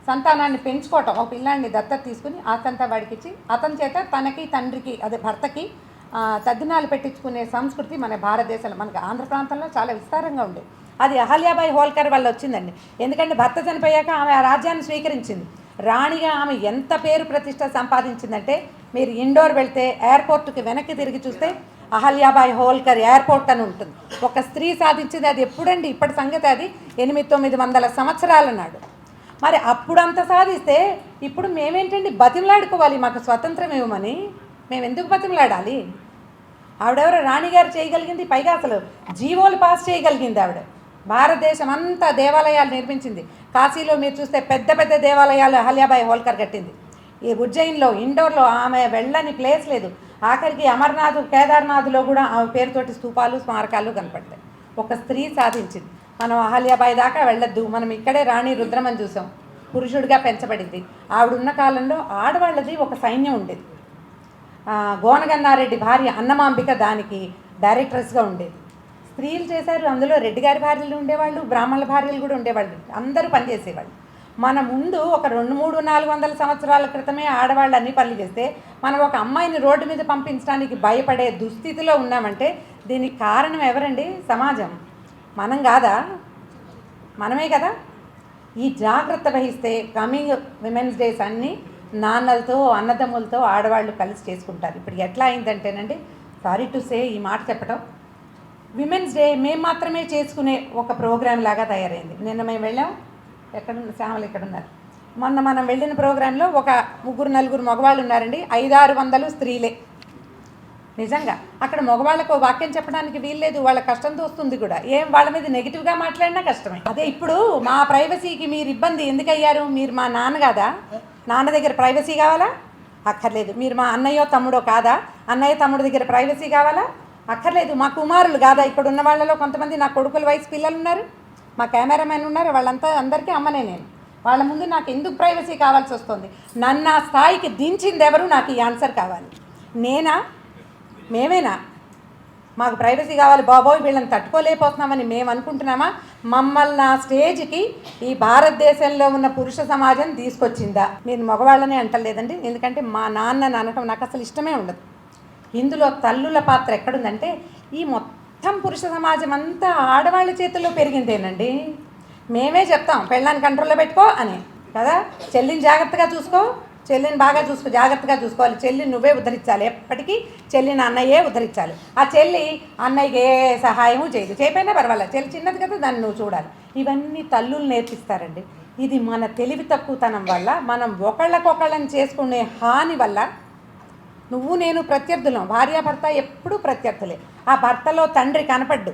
సంతానాన్ని పెంచుకోవటం, ఒక పిల్లాన్ని దత్తత తీసుకుని ఆస్తంతా వాడికి ఇచ్చి అతని చేత తనకి తండ్రికి అదే భర్తకి తద్దినాలు పెట్టించుకునే సంస్కృతి మన భారతదేశంలో, మనకి ఆంధ్ర ప్రాంతంలో చాలా విస్తారంగా ఉండేది. అది అహల్యాబాయి హోల్కర్ వల్ల వచ్చిందండి. ఎందుకంటే భర్త చనిపోయాక ఆమె ఆ రాజ్యాన్ని స్వీకరించింది. రాణిగా ఆమె ఎంత పేరు ప్రతిష్ట సంపాదించిందంటే, మీరు ఇండోర్ వెళ్తే ఎయిర్పోర్ట్కి వెనక్కి తిరిగి చూస్తే అహల్యాబాయి హోల్కర్ ఎయిర్పోర్ట్ అని ఉంటుంది. ఒక స్త్రీ సాధించింది. అది ఎప్పుడండి, ఇప్పటి సంగతి, అది 800-900 సంవత్సరాల నాడు. మరి అప్పుడు అంత సాధిస్తే ఇప్పుడు మేమేంటండి బతిమలాడుకోవాలి, మాకు స్వతంత్రం ఇవ్వమని. మేము ఎందుకు బతిమలాడాలి? ఆవిడెవరో రాణిగారు చేయగలిగింది, పైగా అసలు జీవోలు పాస్ చేయగలిగింది ఆవిడ. భారతదేశం అంతా దేవాలయాలు నిర్మించింది. కాశీలో మీరు చూస్తే పెద్ద పెద్ద దేవాలయాలు అహల్యాబాయి హోల్కర్ కట్టింది. ఈ ఉజ్జయిన్లో, ఇండోర్లో ఆమె వెళ్ళని ప్లేస్ లేదు. ఆఖరికి అమర్నాథ్, కేదార్నాథ్లో కూడా ఆమె పేరుతోటి స్తూపాలు స్మారకాలు కనపడతాయి. ఒక స్త్రీ సాధించింది. మనం అహల్యాబాయి దాకా వెళ్ళొద్దు, మనం ఇక్కడే రాణి రుద్రమని చూసాం, పురుషుడిగా పెంచబడింది. ఆవిడున్న కాలంలో ఆడవాళ్ళది ఒక సైన్యం ఉండేది. గోనగన్నారెడ్డి భార్య అన్నమాంబిక దానికి డైరెక్టర్స్గా ఉండేది. స్త్రీలు చేశారు, అందులో రెడ్డి గారి భార్యలు ఉండేవాళ్ళు, బ్రాహ్మణుల భార్యలు కూడా ఉండేవాళ్ళు, అందరూ పనిచేసేవాళ్ళు. మన ముందు ఒక 200-400 సంవత్సరాల క్రితమే ఆడవాళ్ళు అన్ని పనులు చేస్తే మనం ఒక అమ్మాయిని రోడ్డు మీద పంపించడానికి భయపడే దుస్థితిలో ఉన్నామంటే దీనికి కారణం ఎవరండి? సమాజం. మనం కాదా? మనమే కదా. ఈ జాగ్రత్త వహిస్తే కమింగ్ విమెన్స్ డేస్ అన్నీ నాన్నలతో అన్నదమ్ములతో ఆడవాళ్ళు కలిసి చేసుకుంటారు. ఇప్పుడు ఎట్లా అయిందంటేనండి, సారీ టు సే ఈ మాట చెప్పడం, విమెన్స్ డే మేము మాత్రమే చేసుకునే ఒక ప్రోగ్రాం లాగా తయారైంది. నిన్న మేము వెళ్ళాం, ఎక్కడున్న శ్యామలు ఎక్కడున్నారు, మొన్న మనం వెళ్ళిన ప్రోగ్రాంలో ఒక 3-4 మగవాళ్ళు ఉన్నారండి, 500-600 స్త్రీలే. నిజంగా అక్కడ మగవాళ్ళకు వాక్యం చెప్పడానికి వీల్లేదు, వాళ్ళ కష్టంతో వస్తుంది కూడా. ఏం వాళ్ళ మీద నెగిటివ్గా మాట్లాడినా కష్టమే. అదే ఇప్పుడు మా ప్రైవసీకి మీరు ఇబ్బంది ఎందుకు అయ్యారు? మీరు మా నాన్న కాదా? నాన్న దగ్గర ప్రైవసీ కావాలా? అక్కర్లేదు. మీరు మా అన్నయ్యో తమ్ముడో కాదా? అన్నయ్య తమ్ముడు దగ్గర ప్రైవసీ కావాలా? అక్కర్లేదు. మా కుమారులు కాదా? ఇక్కడ ఉన్న వాళ్ళలో కొంతమంది నా కొడుకుల వయసు పిల్లలు ఉన్నారు, మా కెమెరామెన్ ఉన్నారు, వాళ్ళంతా అందరికీ అమ్మనే నేను. వాళ్ళ ముందు నాకు ఎందుకు ప్రైవసీ కావాల్సి వస్తుంది? నన్ను ఆ స్థాయికి దించింది ఎవరు? నాకు ఈ ఆన్సర్ కావాలి. నేనా? మేమేనా? మాకు ప్రైవసీ కావాలి బాబోయ్, వీళ్ళని తట్టుకోలేకపోతున్నామని మేము అనుకుంటున్నామా? మమ్మల్ని ఆ స్టేజ్కి ఈ భారతదేశంలో ఉన్న పురుష సమాజం తీసుకొచ్చిందా? నేను మగవాళ్ళని అంటలేదండి, ఎందుకంటే మా నాన్న అనటం నాకు అసలు ఇష్టమే ఉండదు. ఇందులో తల్లుల పాత్ర ఎక్కడుందంటే, ఈ మొత్తం పురుష సమాజం అంతా ఆడవాళ్ళ చేతుల్లో పెరిగిందేనండి. మేమే చెప్తాం పెళ్ళాన్ని కంట్రోల్లో పెట్టుకో అని కదా, చెల్లిని జాగ్రత్తగా చూసుకో, చెల్లిని బాగా చూసుకో, జాగ్రత్తగా చూసుకోవాలి, చెల్లిని నువ్వే ఉద్ధరించాలి, ఎప్పటికీ చెల్లిని అన్నయ్యే ఉద్ధరించాలి. ఆ చెల్లి అన్నయ్యకి ఏ సహాయము చేయదు, చేయపోయినా పర్వాలేదు, చెల్లి చిన్నది కదా దాన్ని నువ్వు చూడాలి. ఇవన్నీ తల్లులు నేర్పిస్తారండి. ఇది మన తెలివి తక్కువతనం వల్ల, మనం ఒకళ్ళకొకళ్ళని చేసుకునే హాని వల్ల, నువ్వు నేను ప్రత్యర్థులం, భార్యాభర్త ఎప్పుడూ ప్రత్యర్థులే. ఆ భర్తలో తండ్రి కనపడ్డు,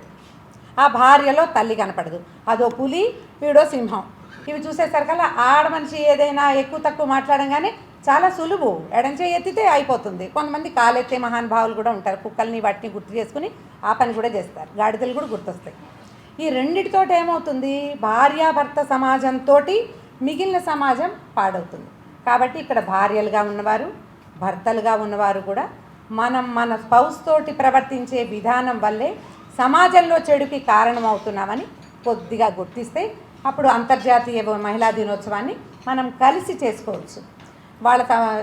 ఆ భార్యలో తల్లి కనపడదు. అదో పులి, వీడో సింహం. ఇవి చూసేసరికల్లా ఆడ మనిషి ఏదైనా ఎక్కువ తక్కువ మాట్లాడంగానే చాలా సులువు, ఎడంచే ఎత్తితే అయిపోతుంది. కొంతమంది కాలెత్తే మహానుభావులు కూడా ఉంటారు, కుక్కల్ని వాటిని గుర్తు చేసుకుని ఆ పని కూడా చేస్తారు, గాడిదలు కూడా గుర్తొస్తాయి. ఈ రెండిటితో ఏమవుతుంది? భార్యాభర్త సమాజంతో మిగిలిన సమాజం పాడవుతుంది. కాబట్టి ఇక్కడ భార్యలుగా ఉన్నవారు, భర్తలుగా ఉన్నవారు కూడా మనం మన స్పౌస్ తోటి ప్రవర్తించే విధానం వల్లే సమాజంలో చెడుకి కారణమవుతున్నామని కొద్దిగా గుర్తిస్తే అప్పుడు అంతర్జాతీయ మహిళా దినోత్సవాన్ని మనం కలిసి చేసుకోవచ్చు.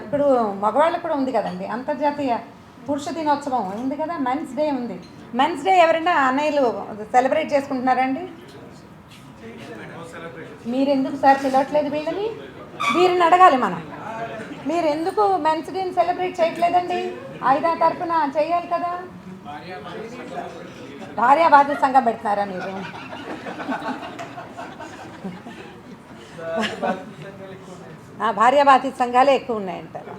ఇప్పుడు మగవాళ్ళకు కూడా ఉంది కదండి అంతర్జాతీయ పురుష దినోత్సవం ఉంది కదా, మెన్స్ డే ఉంది. మెన్స్ డే ఎవరైనా అన్నయ్యలు సెలబ్రేట్ చేసుకుంటున్నారండి? మీరు ఎందుకు సార్ పిలవట్లేదు వీరిని అడగాలి మనం. మీరు ఎందుకు మెన్స్ డేని సెలబ్రేట్ చేయట్లేదండి? ఐదా తరఫున చేయాలి కదా. భార్యా బాధ్యత సంఘం పెడుతున్నారా మీరు? భార్యా బాధ్యత సంఘాలే ఎక్కువ ఉన్నాయంటారు.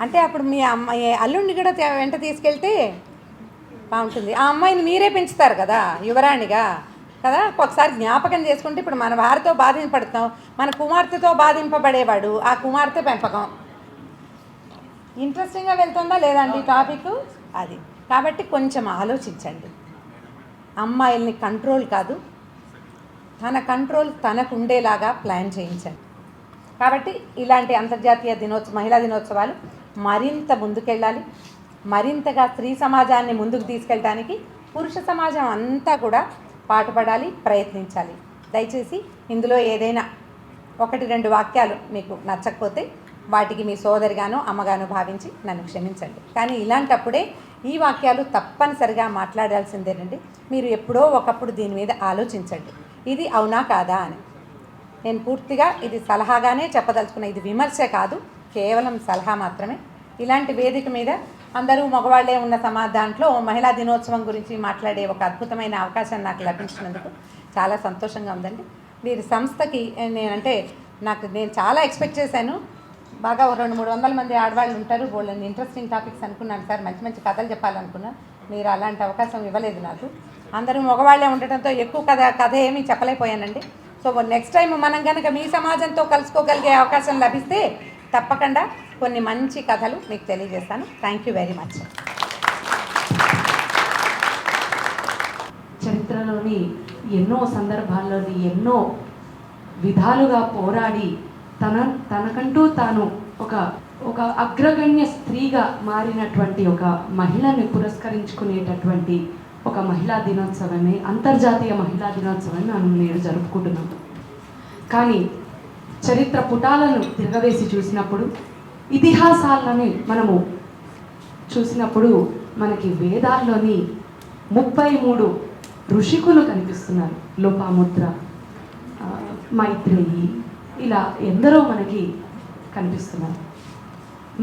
అంటే అప్పుడు మీ అమ్మాయి అల్లుడిని కూడా వెంట తీసుకెళ్తే బాగుంటుంది. ఆ అమ్మాయిని మీరే పెంచుతారు కదా యువరాణిగా కదా. ఒకసారి జ్ఞాపకం చేసుకుంటే ఇప్పుడు మన వారితో బాధింపడుతాం, మన కుమార్తెతో బాధింపబడేవాడు ఆ కుమార్తె పెంపకం. ఇంట్రెస్టింగ్గా వెళ్తుందా లేదండి టాపిక్ అది. కాబట్టి కొంచెం ఆలోచించండి. అమ్మాయిల్ని కంట్రోల్ కాదు, తన కంట్రోల్ తనకు ఉండేలాగా ప్లాన్ చేయించండి. కాబట్టి ఇలాంటి అంతర్జాతీయ మహిళా దినోత్సవాలు మరింత ముందుకెళ్ళాలి. మరింతగా స్త్రీ సమాజాన్ని ముందుకు తీసుకెళ్ళడానికి పురుష సమాజం అంతా కూడా పాటుపడాలి, ప్రయత్నించాలి. దయచేసి ఇందులో ఏదైనా 1-2 వాక్యాలు మీకు నచ్చకపోతే వాటికి మీ సోదరిగానో అమ్మగానో భావించి నన్ను క్షమించండి. కానీ ఇలాంటప్పుడే ఈ వాక్యాలు తప్పనిసరిగా మాట్లాడాల్సిందేనండి. మీరు ఎప్పుడో ఒకప్పుడు దీని మీద ఆలోచించండి, ఇది అవునా కాదా అని. నేను పూర్తిగా ఇది సలహాగానే చెప్పదలుచుకున్న, ఇది విమర్శ కాదు, కేవలం సలహా మాత్రమే. ఇలాంటి వేదిక మీద అందరూ మగవాళ్లే ఉన్న దాంట్లో మహిళా దినోత్సవం గురించి మాట్లాడే ఒక అద్భుతమైన అవకాశం నాకు లభించినందుకు చాలా సంతోషంగా ఉందండి. వీరి సంస్థకి నేను చాలా ఎక్స్పెక్ట్ చేశాను. బాగా 200-300 మంది ఆడవాళ్ళు ఉంటారు, వాళ్ళని ఇంట్రెస్టింగ్ టాపిక్స్ అనుకున్నాను సార్, మంచి మంచి కథలు చెప్పాలనుకున్నాను. మీరు అలాంటి అవకాశం ఇవ్వలేదు నాకు. అందరూ మగవాళ్లే ఉండటంతో ఎక్కువ కథ ఏమీ చెప్పలేకపోయానండి. సో నెక్స్ట్ టైం మనం కనుక మీ సమాజంతో కలుసుకోగలిగే అవకాశం లభిస్తే తప్పకుండా కొన్ని మంచి కథలు మీకు తెలియజేస్తాను. Thank you very much. చరిత్రలోని ఎన్నో సందర్భాల్లోని ఎన్నో విధాలుగా పోరాడి తనకంటూ తాను ఒక అగ్రగణ్య స్త్రీగా మారినటువంటి ఒక మహిళని పురస్కరించుకునేటటువంటి ఒక మహిళా దినోత్సవమే అంతర్జాతీయ మహిళా దినోత్సవాన్ని మనం నేడు జరుపుకుంటున్నాం. కానీ చరిత్ర పుటాలను తిరగవేసి చూసినప్పుడు, ఇతిహాసాలని మనము చూసినప్పుడు మనకి వేదాల్లోని 33 ఋషికులు కనిపిస్తున్నారు. లోపాముద్ర, మైత్రేయి, ఇలా ఎందరో మనకి కనిపిస్తున్నారు.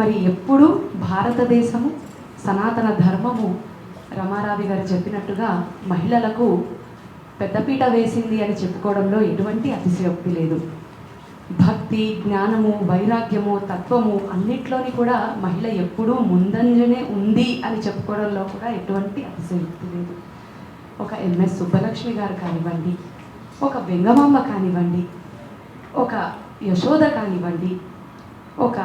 మరి ఎప్పుడు భారతదేశము సనాతన ధర్మము రమారావి గారు చెప్పినట్టుగా మహిళలకు పెద్దపీట వేసింది అని చెప్పుకోవడంలో ఎటువంటి అతిశయోక్తి లేదు. భక్తి, జ్ఞానము, వైరాగ్యము, తత్వము అన్నిట్లోని కూడా మహిళ ఎప్పుడూ ముందంజనే ఉంది అని చెప్పుకోవడంలో కూడా ఎటువంటి అతిశయోక్తి లేదు. ఒక ఎంఎస్ సుబ్బలక్ష్మి గారు కానివ్వండి, ఒక వెంగమాంబ కానివ్వండి, ఒక యశోద కానివ్వండి, ఒక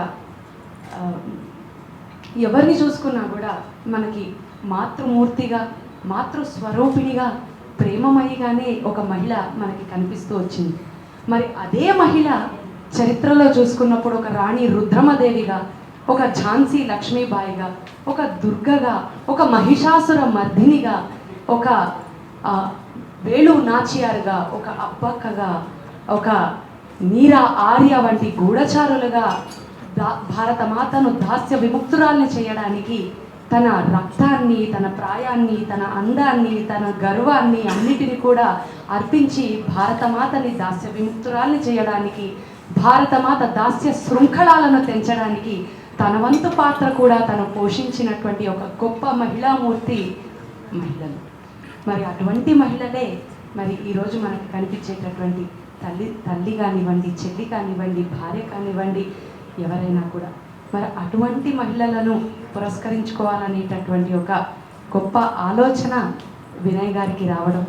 ఎవరిని చూసుకున్నా కూడా మనకి మాతృమూర్తిగా, మాతృస్వరూపిణిగా, ప్రేమమయిగానే ఒక మహిళ మనకి కనిపిస్తూ వచ్చింది. మరి అదే మహిళ చరిత్రలో చూసుకున్నప్పుడు ఒక రాణి రుద్రమదేవిగా, ఒక ఝాన్సీ లక్ష్మీబాయిగా, ఒక దుర్గగా, ఒక మహిషాసుర మర్దినిగా, ఒక వేణు నాచియారుగా, ఒక అబ్బక్కగా, ఒక మీరా ఆర్య వంటి గూఢచారులుగా భారతమాతను దాస్య విముక్తురాల్ని చేయడానికి తన రక్తాన్ని, తన ప్రాయాన్ని, తన అందాన్ని, తన గర్వాన్ని అన్నిటిని కూడా అర్పించి భారతమాతని దాస్య విముక్తురాల్ని చేయడానికి, భారతమాత దాస్య శృంఖలాలను తెంచడానికి తన వంతు పాత్ర కూడా తను పోషించినటువంటి ఒక గొప్ప మహిళామూర్తి మహిళలు. మరి అటువంటి మహిళలే మరి ఈరోజు మనకు కనిపించేటటువంటి తల్లి కానివ్వండి, చెల్లి కానివ్వండి, భార్య కానివ్వండి, ఎవరైనా కూడా. మరి అటువంటి మహిళలను పురస్కరించుకోవాలనేటటువంటి ఒక గొప్ప ఆలోచన వినయ్ గారికి రావడం,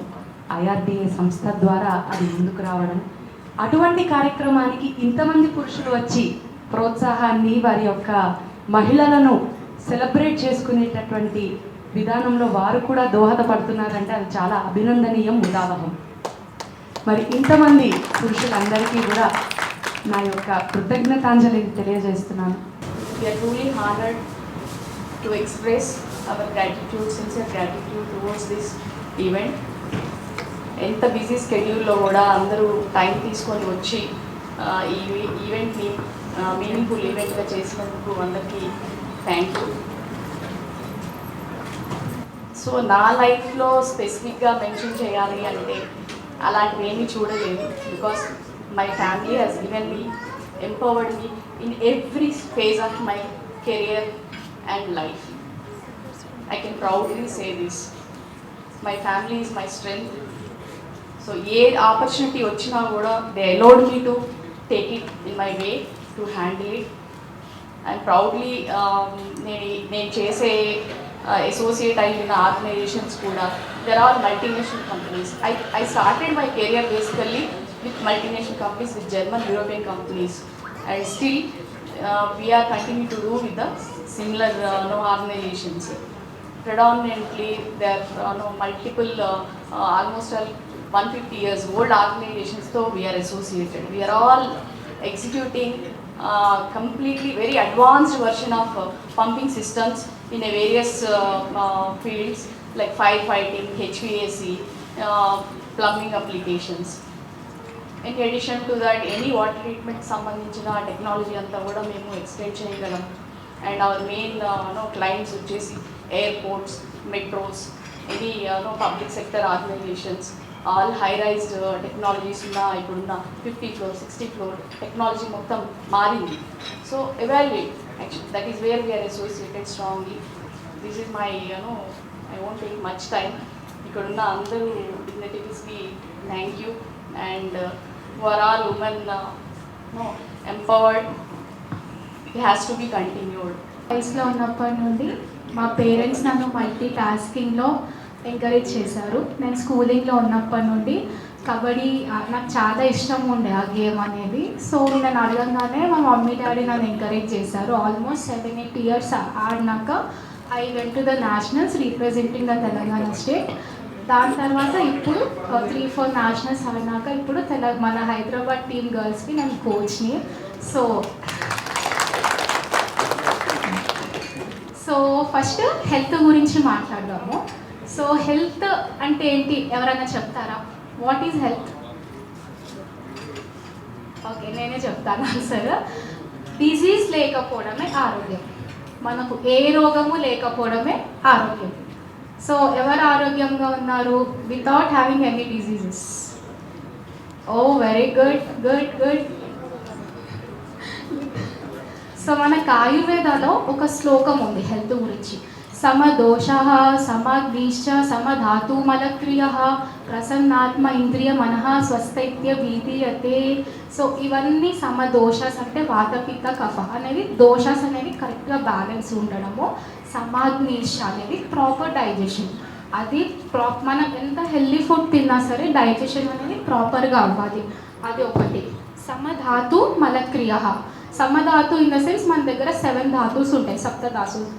ఐఆర్డిఏ సంస్థ ద్వారా అది ముందుకు రావడం, అటువంటి కార్యక్రమానికి ఇంతమంది పురుషులు వచ్చి ప్రోత్సాహాన్ని, వారి యొక్క మహిళలను సెలబ్రేట్ చేసుకునేటటువంటి విధానంలో వారు కూడా దోహదపడుతున్నారంటే అది చాలా అభినందనీయం, ఉదాహరణ. మరి ఇంతమంది పురుషులందరికీ కూడా నా యొక్క కృతజ్ఞతాంజలిని తెలియజేస్తున్నాను. We are truly honored to express our gratitude, sincere gratitude towards this event. ఎంత బిజీ స్కెడ్యూల్లో కూడా అందరూ టైం తీసుకొని వచ్చి ఈ ఈవెంట్ని మీనింగ్ఫుల్ ఈవెంట్గా చేసినందుకు అందరికీ థ్యాంక్ యూ. సో నా లైఫ్లో స్పెసిఫిక్గా మెన్షన్ చేయాలి అంటే అలాంటివి ఏమీ చూడలేదు. Because my family has given me, empowered me in every phase of my career and life. I can proudly say this. My family is my strength. So, A opportunity వచ్చినా కూడా they allowed me to take it in my way to handle it. And proudly నేను చేసే అసోసియేట్ అయిన ఆర్గనైజేషన్స్ కూడా there are multinational companies. I started my career basically with multinational companies, with German, European companies, and still we are continuing to do with the similar organizations. Predominantly there are multiple almost 150 years old organizations, so we are associated. We are all executing completely very advanced version of pumping systems in a various fields like firefighting, HVAC, plumbing applications. In addition to that, any water treatment సంబంధించిన టెక్నాలజీ అంతా కూడా మేము ఎక్స్టెండ్ చేయగలం. And our main clients వచ్చేసి airports, metros, any public sector organizations, all high-rise technologies ఉన్న ఇప్పుడున్న 50 floor, 60 floor టెక్నాలజీ మొత్తం మారింది. So evaluate, actually that is where we are associated strongly. This is my I won't take much time. ఇక్కడున్న అందరూ dignitaries-కి thank you, and for all women empowered, it has to be continued. వయసులో ఉన్నప్పటి నుండి మా పేరెంట్స్ నన్ను మల్టీ టాస్కింగ్లో ఎంకరేజ్ చేశారు. నేను స్కూలింగ్లో ఉన్నప్పటి నుండి కబడ్డీ నాకు చాలా ఇష్టం ఉండే ఆ గేమ్ అనేది. సో నేను అడగంగానే మా మమ్మీ డాడీ నన్ను ఎంకరేజ్ చేశారు. ఆల్మోస్ట్ 7-8 years ఆడినాక I went to the nationals representing the Telangana state. దాని తర్వాత ఇప్పుడు 3-4 నేషనల్స్ ఆడినాక ఇప్పుడు మన హైదరాబాద్ టీమ్ గర్ల్స్కి నేను కోచ్ని. సో ఫస్ట్ హెల్త్ గురించి మాట్లాడదాము. సో హెల్త్ అంటే ఏంటి ఎవరైనా చెప్తారా? What is health? ఓకే, నేనే చెప్తాను ఆన్సర్. డిజీజ్ లేకపోవడమే ఆరోగ్యం. మనకు ఏ రోగము లేకపోవడమే ఆరోగ్యం. సో ఎవరు ఆరోగ్యంగా ఉన్నారు? Without having any diseases. Oh very good good good. So మనకు ఆయుర్వేదాలో ఒక శ్లోకం ఉంది హెల్త్ గురించి. సమదోష సమగ్నిశ్చ సమధాతు మలక్రియ ప్రసన్నాత్మ ఇంద్రియ మనః స్వస్థైత్య భీతియతే. సో ఇవన్నీ సమదోషాస్ అంటే వాతపిత్త కఫ అనేవి దోషాస్ అనేవి కరెక్ట్గా బ్యాలెన్స్ ఉండడము. సమాగ్నిశ్చ అనేది ప్రాపర్ డైజెషన్. అది మనం ఎంత హెల్దీ ఫుడ్ తిన్నా సరే డైజెషన్ అనేది ప్రాపర్గా అవ్వాలి. అది ఒకటి. సమధాతు మలక్రియ. సమధాతు ఇన్ ద సెన్స్ మన దగ్గర 7 ధాతుస్ ఉంటాయి.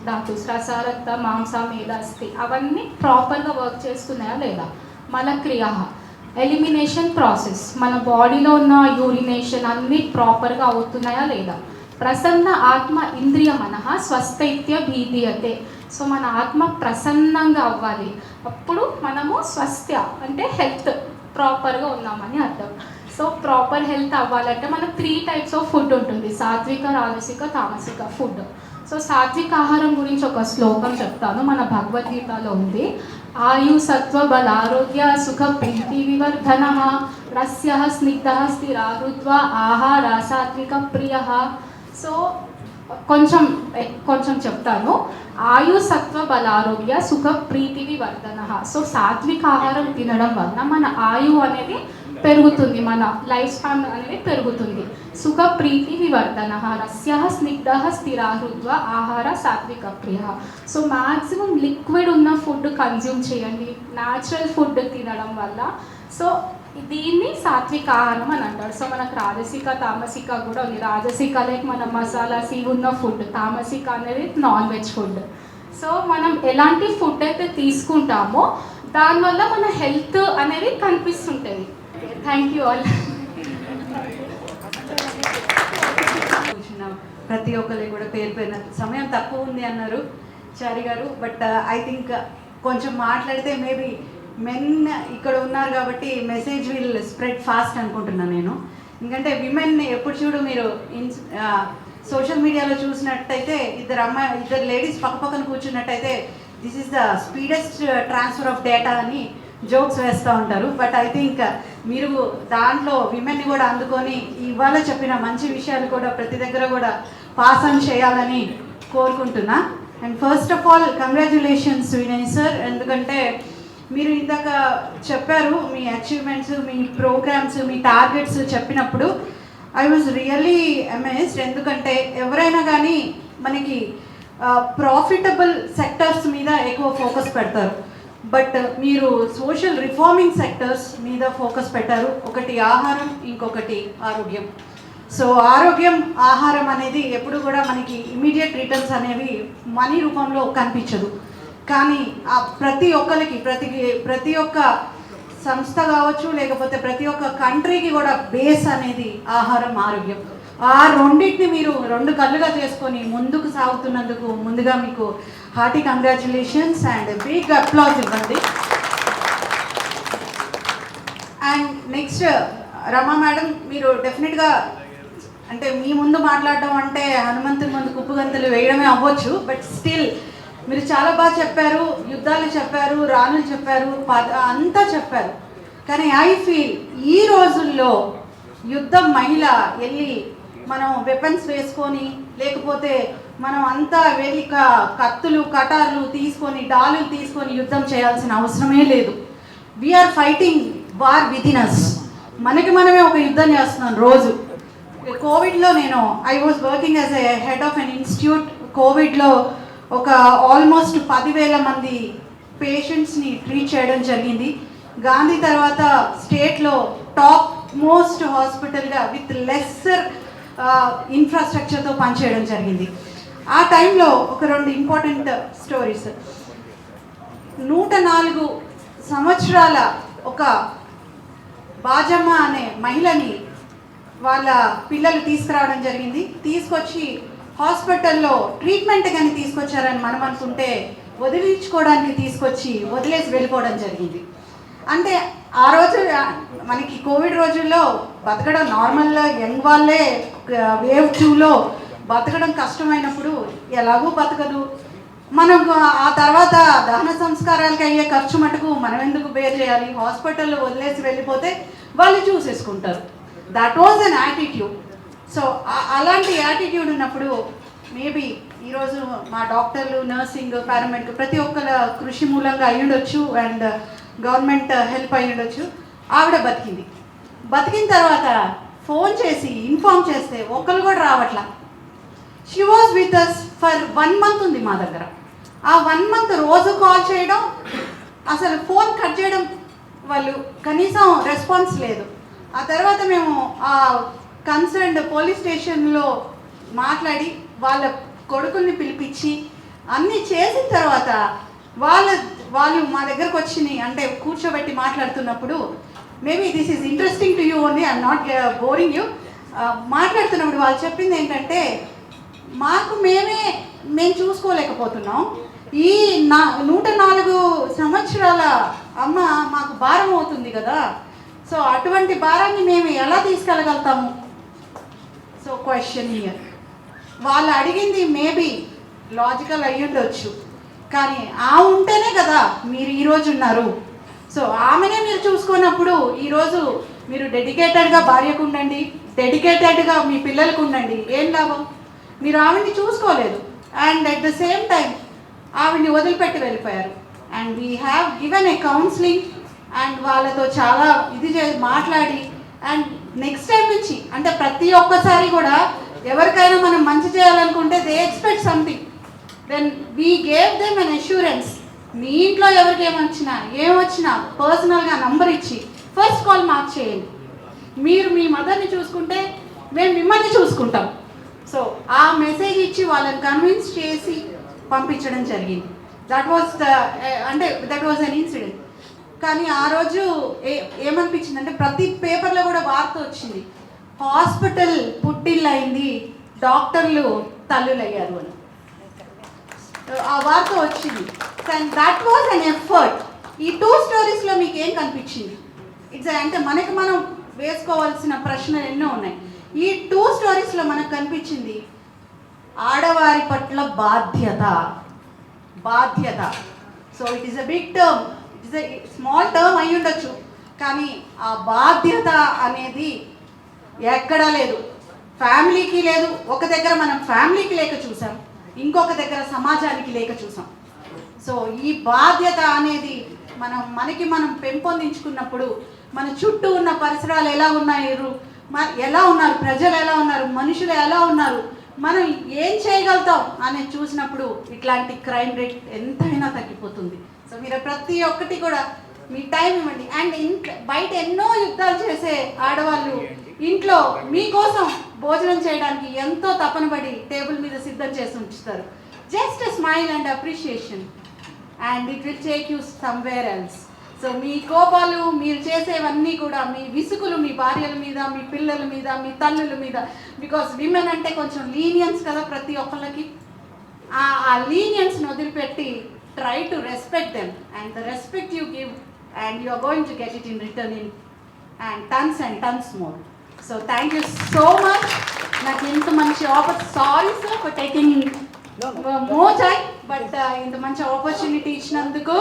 ధాతుస్ రస రక్త మాంస మేధ అస్థి అవన్నీ ప్రాపర్గా వర్క్ చేస్తున్నాయా లేదా. మలక్రియ ఎలిమినేషన్ ప్రాసెస్, మన బాడీలో ఉన్న యూరినేషన్ అన్నీ ప్రాపర్గా అవుతున్నాయా లేదా. ప్రసన్న ఆత్మ ఇంద్రియ మనః స్వస్థైత్య భీతియతే. సో మన ఆత్మ ప్రసన్నంగా అవ్వాలి. అప్పుడు మనము స్వస్థ్య అంటే హెల్త్ ప్రాపర్గా ఉన్నామని అర్థం. సో ప్రాపర్ హెల్త్ అవ్వాలంటే మనకు 3 types ఆఫ్ ఫుడ్ ఉంటుంది. సాత్విక, రాజసిక, తామసిక ఫుడ్. సో సాత్విక ఆహారం గురించి ఒక శ్లోకం చెప్తాను, మన భగవద్గీతలో ఉంది. ఆయు సత్వ బల ఆరోగ్య సుఖ ప్రీతి వివర్ధన రస్య స్నిగ్ధ స్థిరాహృత్వ ఆహార సాత్విక ప్రియ. సో కొంచెం చెప్తాను. ఆయు సత్వ బల ఆరోగ్య సుఖ ప్రీతి వివర్ధన. సో సాత్విక ఆహారం తినడం వలన మన ఆయువు అనేది పెరుగుతుంది, మన లైఫ్ స్పాన్ అనేది పెరుగుతుంది. సుఖ ప్రీతి వివర్ధన రస్య స్నిగ్ధ స్థిరాహృత్వ ఆహార సాత్విక ప్రియ. సో మ్యాక్సిమం లిక్విడ్ ఉన్న ఫుడ్ కన్జ్యూమ్ చేయండి, న్యాచురల్ ఫుడ్ తినడం వల్ల. సో దీన్ని సాత్విక ఆహారం అని అంటారు. సో మనకు రాజసిక, తామసిక కూడా ఉంది. రాజసిక లైక్ మన మసాలాస్ ఇవి ఉన్న ఫుడ్, తామసిక అనేది నాన్ వెజ్ ఫుడ్. సో మనం ఎలాంటి ఫుడ్ అయితే తీసుకుంటామో దానివల్ల మన హెల్త్ అనేది కనిపిస్తుంటుంది. Thank you all. ప్రతి ఒక్కరికి కూడా పేరు పేరున సమయం తక్కువ ఉంది అన్నారు చారి గారు. బట్ ఐ థింక్ కొంచెం మాట్లాడితే మేబీ మెన్ ఇక్కడ ఉన్నారు కాబట్టి మెసేజ్ విల్ స్ప్రెడ్ ఫాస్ట్ అనుకుంటున్నాను నేను. ఎందుకంటే విమెన్ ఎప్పుడు చూడు మీరు సోషల్ మీడియాలో చూసినట్టయితే ఇద్దరు లేడీస్ పక్కన కూర్చున్నట్టయితే this is the speedest transfer of data అని జోక్స్ వేస్తూ ఉంటారు. బట్ ఐ థింక్ మీరు దాంట్లో విమెన్ని కూడా అందుకొని ఇవాళ చెప్పిన మంచి విషయాలు కూడా ప్రతి దగ్గర కూడా పాస్ ఆన్ చేయాలని కోరుకుంటున్నా. And first of all congratulations Vinay sir, ఎందుకంటే మీరు ఇందాక చెప్పారు మీ అచీవ్మెంట్స్, మీ ప్రోగ్రామ్స్, మీ టార్గెట్స్ చెప్పినప్పుడు ఐ వాజ్ రియల్లీ అమేజ్డ్. ఎందుకంటే ఎవరైనా కానీ మనకి ప్రాఫిటబుల్ సెక్టర్స్ మీద ఎక్కువ ఫోకస్ పెడతారు, బట్ మీరు సోషల్ రిఫార్మింగ్ సెక్టర్స్ మీద ఫోకస్ పెట్టారు. ఒకటి ఆహారం, ఇంకొకటి ఆరోగ్యం. సో ఆరోగ్యం, ఆహారం అనేది ఎప్పుడు కూడా మనకి ఇమీడియట్ రిటర్న్స్ అనేవి మనీ రూపంలో కనిపించదు, కానీ ప్రతి ఒక్కరికి ప్రతి ఒక్క సంస్థ కావచ్చు, లేకపోతే ప్రతి ఒక్క కంట్రీకి కూడా బేస్ అనేది ఆహారం, ఆరోగ్యం. ఆ రెండింటిని మీరు రెండు కళ్ళుగా చేసుకొని ముందుకు సాగుతున్నందుకు ముందుగా మీకు hearty congratulations and big applause ఇవ్వండి. అండ్ నెక్స్ట్ రమా మేడం, మీరు డెఫినెట్గా అంటే మీ ముందు మాట్లాడడం అంటే హనుమంతుని ముందు కుప్పగంతులు వేయడమే అవ్వచ్చు, బట్ స్టిల్ మీరు చాలా బాగా చెప్పారు. యుద్ధాలు చెప్పారు, రాణులు చెప్పారు, అంతా చెప్పారు. కానీ ఐ ఫీల్ ఈ రోజుల్లో యుద్ధం మహిళ వెళ్ళి మనం వెపన్స్ వేసుకొని, లేకపోతే మనం అంతా వెళ్ళి కత్తులు, కటార్లు తీసుకొని, డాలులు తీసుకొని యుద్ధం చేయాల్సిన అవసరమే లేదు. వీఆర్ ఫైటింగ్ వార్ విదిన్ అస్. మనకి మనమే ఒక యుద్ధం చేస్తున్నాం రోజు. కోవిడ్లో నేను I was working as a head of an institute. కోవిడ్లో ఒక ఆల్మోస్ట్ 10,000 మంది పేషెంట్స్ని ట్రీట్ చేయడం జరిగింది. గాంధీ తర్వాత స్టేట్లో టాప్ మోస్ట్ హాస్పిటల్గా విత్ లెస్సర్ ఇన్ఫ్రాస్ట్రక్చర్తో పనిచేయడం జరిగింది. ఆ టైంలో ఒక 2 ఇంపార్టెంట్ స్టోరీస్. 104 సంవత్సరాల ఒక బాజమ్మ అనే మహిళని వాళ్ళ పిల్లలు తీసుకురావడం జరిగింది. తీసుకొచ్చి హాస్పిటల్లో ట్రీట్మెంట్ కానీ తీసుకొచ్చారని మనం అనుకుంటే వదిలించుకోవడానికి తీసుకొచ్చి వదిలేసి వెళ్ళిపోవడం జరిగింది. అంటే ఆ రోజు మనకి కోవిడ్ రోజుల్లో బతకడం నార్మల్గా యంగ్ వాళ్ళే వేవ్ 2లో బతకడం కష్టమైనప్పుడు ఎలాగూ బతకదు, మనం ఆ తర్వాత దహన సంస్కారాలకి అయ్యే ఖర్చు మటుకు మనం ఎందుకు బేర్ చేయాలి, హాస్పిటల్లో వదిలేసి వెళ్ళిపోతే వాళ్ళు చూసేసుకుంటారు. That was an attitude. So అలాంటి యాటిట్యూడ్ ఉన్నప్పుడు మేబీ ఈరోజు మా డాక్టర్లు, నర్సింగ్, పారామెడికల్ ప్రతి ఒక్కరి కృషి మూలంగా అయ్యుండొచ్చు అండ్ గవర్నమెంట్ హెల్ప్ అయ్యుండొచ్చు. ఆవిడ బతికిన తర్వాత ఫోన్ చేసి ఇన్ఫార్మ్ చేస్తే ఒక్కరు కూడా రావట్లా. She was with us for 1 month ఉంది మా దగ్గర. ఆ 1 month రోజు కాల్ చేయడం, అసలు ఫోన్ కట్ చేయడం, వాళ్ళు కనీసం రెస్పాన్స్ లేదు. ఆ తర్వాత మేము ఆ కన్సర్న్డ్ పోలీస్ స్టేషన్లో మాట్లాడి వాళ్ళ కొడుకుల్ని పిలిపించి అన్నీ చేసిన తర్వాత వాళ్ళు మా దగ్గరకు వచ్చి అంటే కూర్చోబెట్టి మాట్లాడుతున్నప్పుడు, maybe this is interesting to you only, I'm not boring you. మాట్లాడుతున్నప్పుడు వాళ్ళు చెప్పింది ఏంటంటే, మేము చూసుకోలేకపోతున్నాం, ఈ 104 సంవత్సరాల అమ్మ మాకు భారం అవుతుంది కదా, సో అటువంటి భారాన్ని మేము ఎలా తీసుకెళ్ళగలుగుతాము. So question here. వాళ్ళు అడిగింది మేబీ లాజికల్ అయ్యుండొచ్చు, కానీ ఆ ఉంటేనే కదా మీరు ఈరోజు ఉన్నారు. సో ఆమెనే మీరు చూసుకున్నప్పుడు ఈరోజు మీరు డెడికేటెడ్గా భార్యకు ఉండండి, డెడికేటెడ్గా మీ పిల్లలకు ఉండండి, ఏం లాభం? మీరు ఆవిడ్ని చూసుకోలేదు and at the same time ఆవిడ్ని వదిలిపెట్టి వెళ్ళిపోయారు. And we have given a counselling and వాళ్ళతో చాలా మాట్లాడి, అండ్ నెక్స్ట్ టైం నుంచి అంటే ప్రతి ఒక్కసారి కూడా ఎవరికైనా మనం మంచి చేయాలనుకుంటే they expect something, then we gave them an assurance. మీ ఇంట్లో ఎవరికి ఏమొచ్చినా పర్సనల్గా నంబర్ ఇచ్చి ఫస్ట్ కాల్ మాకు చేయండి. మీరు మీ మదర్ని చూసుకుంటే మేము మిమ్మల్ని చూసుకుంటాం. సో ఆ మెసేజ్ ఇచ్చి వాళ్ళని కన్విన్స్ చేసి పంపించడం జరిగింది. That was an incident. కానీ ఆ రోజు ఏమనిపించింది అంటే, ప్రతి పేపర్లో కూడా వార్త వచ్చింది, హాస్పిటల్ పుట్టిల్లు అయింది, డాక్టర్లు తల్లులు అయ్యారు అని ఆ వార్త వచ్చింది. And that was an effort. ఈ 2 స్టోరీస్లో మీకు ఏం కనిపించింది? అంటే మనకి మనం వేసుకోవాల్సిన ప్రశ్నలు ఎన్నో ఉన్నాయి. ఈ 2 స్టోరీస్లో మనకు కనిపించింది ఆడవారి పట్ల బాధ్యత. So it is a big term, it is a small term అయి ఉండొచ్చు, కానీ ఆ బాధ్యత అనేది ఎక్కడా లేదు, ఫ్యామిలీకి లేదు. ఒక దగ్గర మనం ఫ్యామిలీకి లేక చూసాం, ఇంకొక దగ్గర సమాజానికి లేక చూసాం. సో ఈ బాధ్యత అనేది మనకి మనం పెంపొందించుకున్నప్పుడు మన చుట్టూ ఉన్న పరిసరాలు ఎలా ఉన్నారు, ప్రజలు ఎలా ఉన్నారు, మనుషులు ఎలా ఉన్నారు, మనం ఏం చేయగలుగుతాం అనేది చూసినప్పుడు ఇట్లాంటి క్రైమ్ రేట్ ఎంతైనా తగ్గిపోతుంది. సో మీరు ప్రతి ఒక్కటి కూడా మీ టైం ఇవ్వండి. అండ్ బయట ఎన్నో యుద్ధాలు చేసే ఆడవాళ్ళు ఇంట్లో మీకోసం భోజనం చేయడానికి ఎంతో తపన పడి టేబుల్ మీద సిద్ధం చేసి ఉంచుతారు. Just smile and appreciation and it will take you somewhere else. So మీ కోపాలు, మీరు చేసేవన్నీ కూడా, మీ విసుగులు మీ భార్యల మీద, మీ పిల్లల మీద, మీ తల్లుల మీద, బికాస్ విమెన్ అంటే కొంచెం లీనియన్స్ కదా ప్రతి ఒక్కళ్ళకి. ఆ లీనియన్స్ని వదిలిపెట్టి try to respect them, and the respect you give and you are going to get it in return in and tons more. So thank you so much. నాకు ఇంత మంచి sorry sir for taking more time, but ఇంత మంచి ఆపర్చునిటీ ఇచ్చినందుకు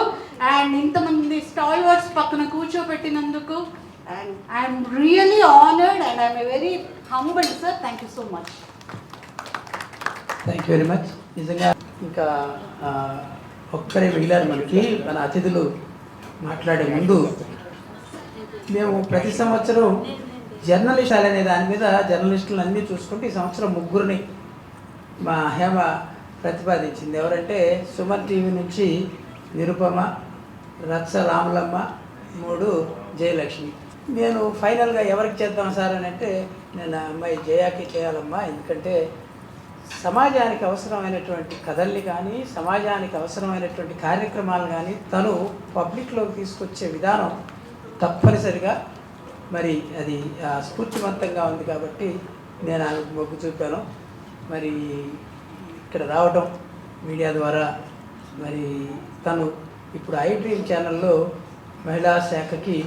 అండ్ ఇంతమంది స్టాల్వర్డ్స్ పక్కన కూర్చోబెట్టినందుకు and I'm really honoured and I'm very humbled sir. Thank you so much. Thank you very much. నిజంగా ఇంకా ఒక్కరే మిగిలారు మనకి. మన అతిథులు మాట్లాడే ముందు మేము ప్రతి సంవత్సరం జర్నలిస్ట్ అనే దాని మీద జర్నలిస్టులు అన్నీ చూసుకుంటే ఈ సంవత్సరం 3 మా హేమ ప్రతిపాదించింది. ఎవరంటే సుమన్ టీవీ నుంచి నిరుపమ, రత్స రాములమ్మ, 3 జయలక్ష్మి. నేను ఫైనల్గా ఎవరికి చేద్దాం సార్ అని అంటే నేను అమ్మాయి జయాకి చేయాలమ్మా, ఎందుకంటే సమాజానికి అవసరమైనటువంటి కథల్ని కానీ, సమాజానికి అవసరమైనటువంటి కార్యక్రమాలు కానీ తను పబ్లిక్లోకి తీసుకొచ్చే విధానం తప్పనిసరిగా మరి అది స్ఫూర్తివంతంగా ఉంది. కాబట్టి నేను ఆమెకు మొగ్గు చూపాను. మరి ఇక్కడ రావటం మీడియా ద్వారా, మరి తను ఇప్పుడు ఐ డ్రీమ్ ఛానల్లో మహిళా శాఖకి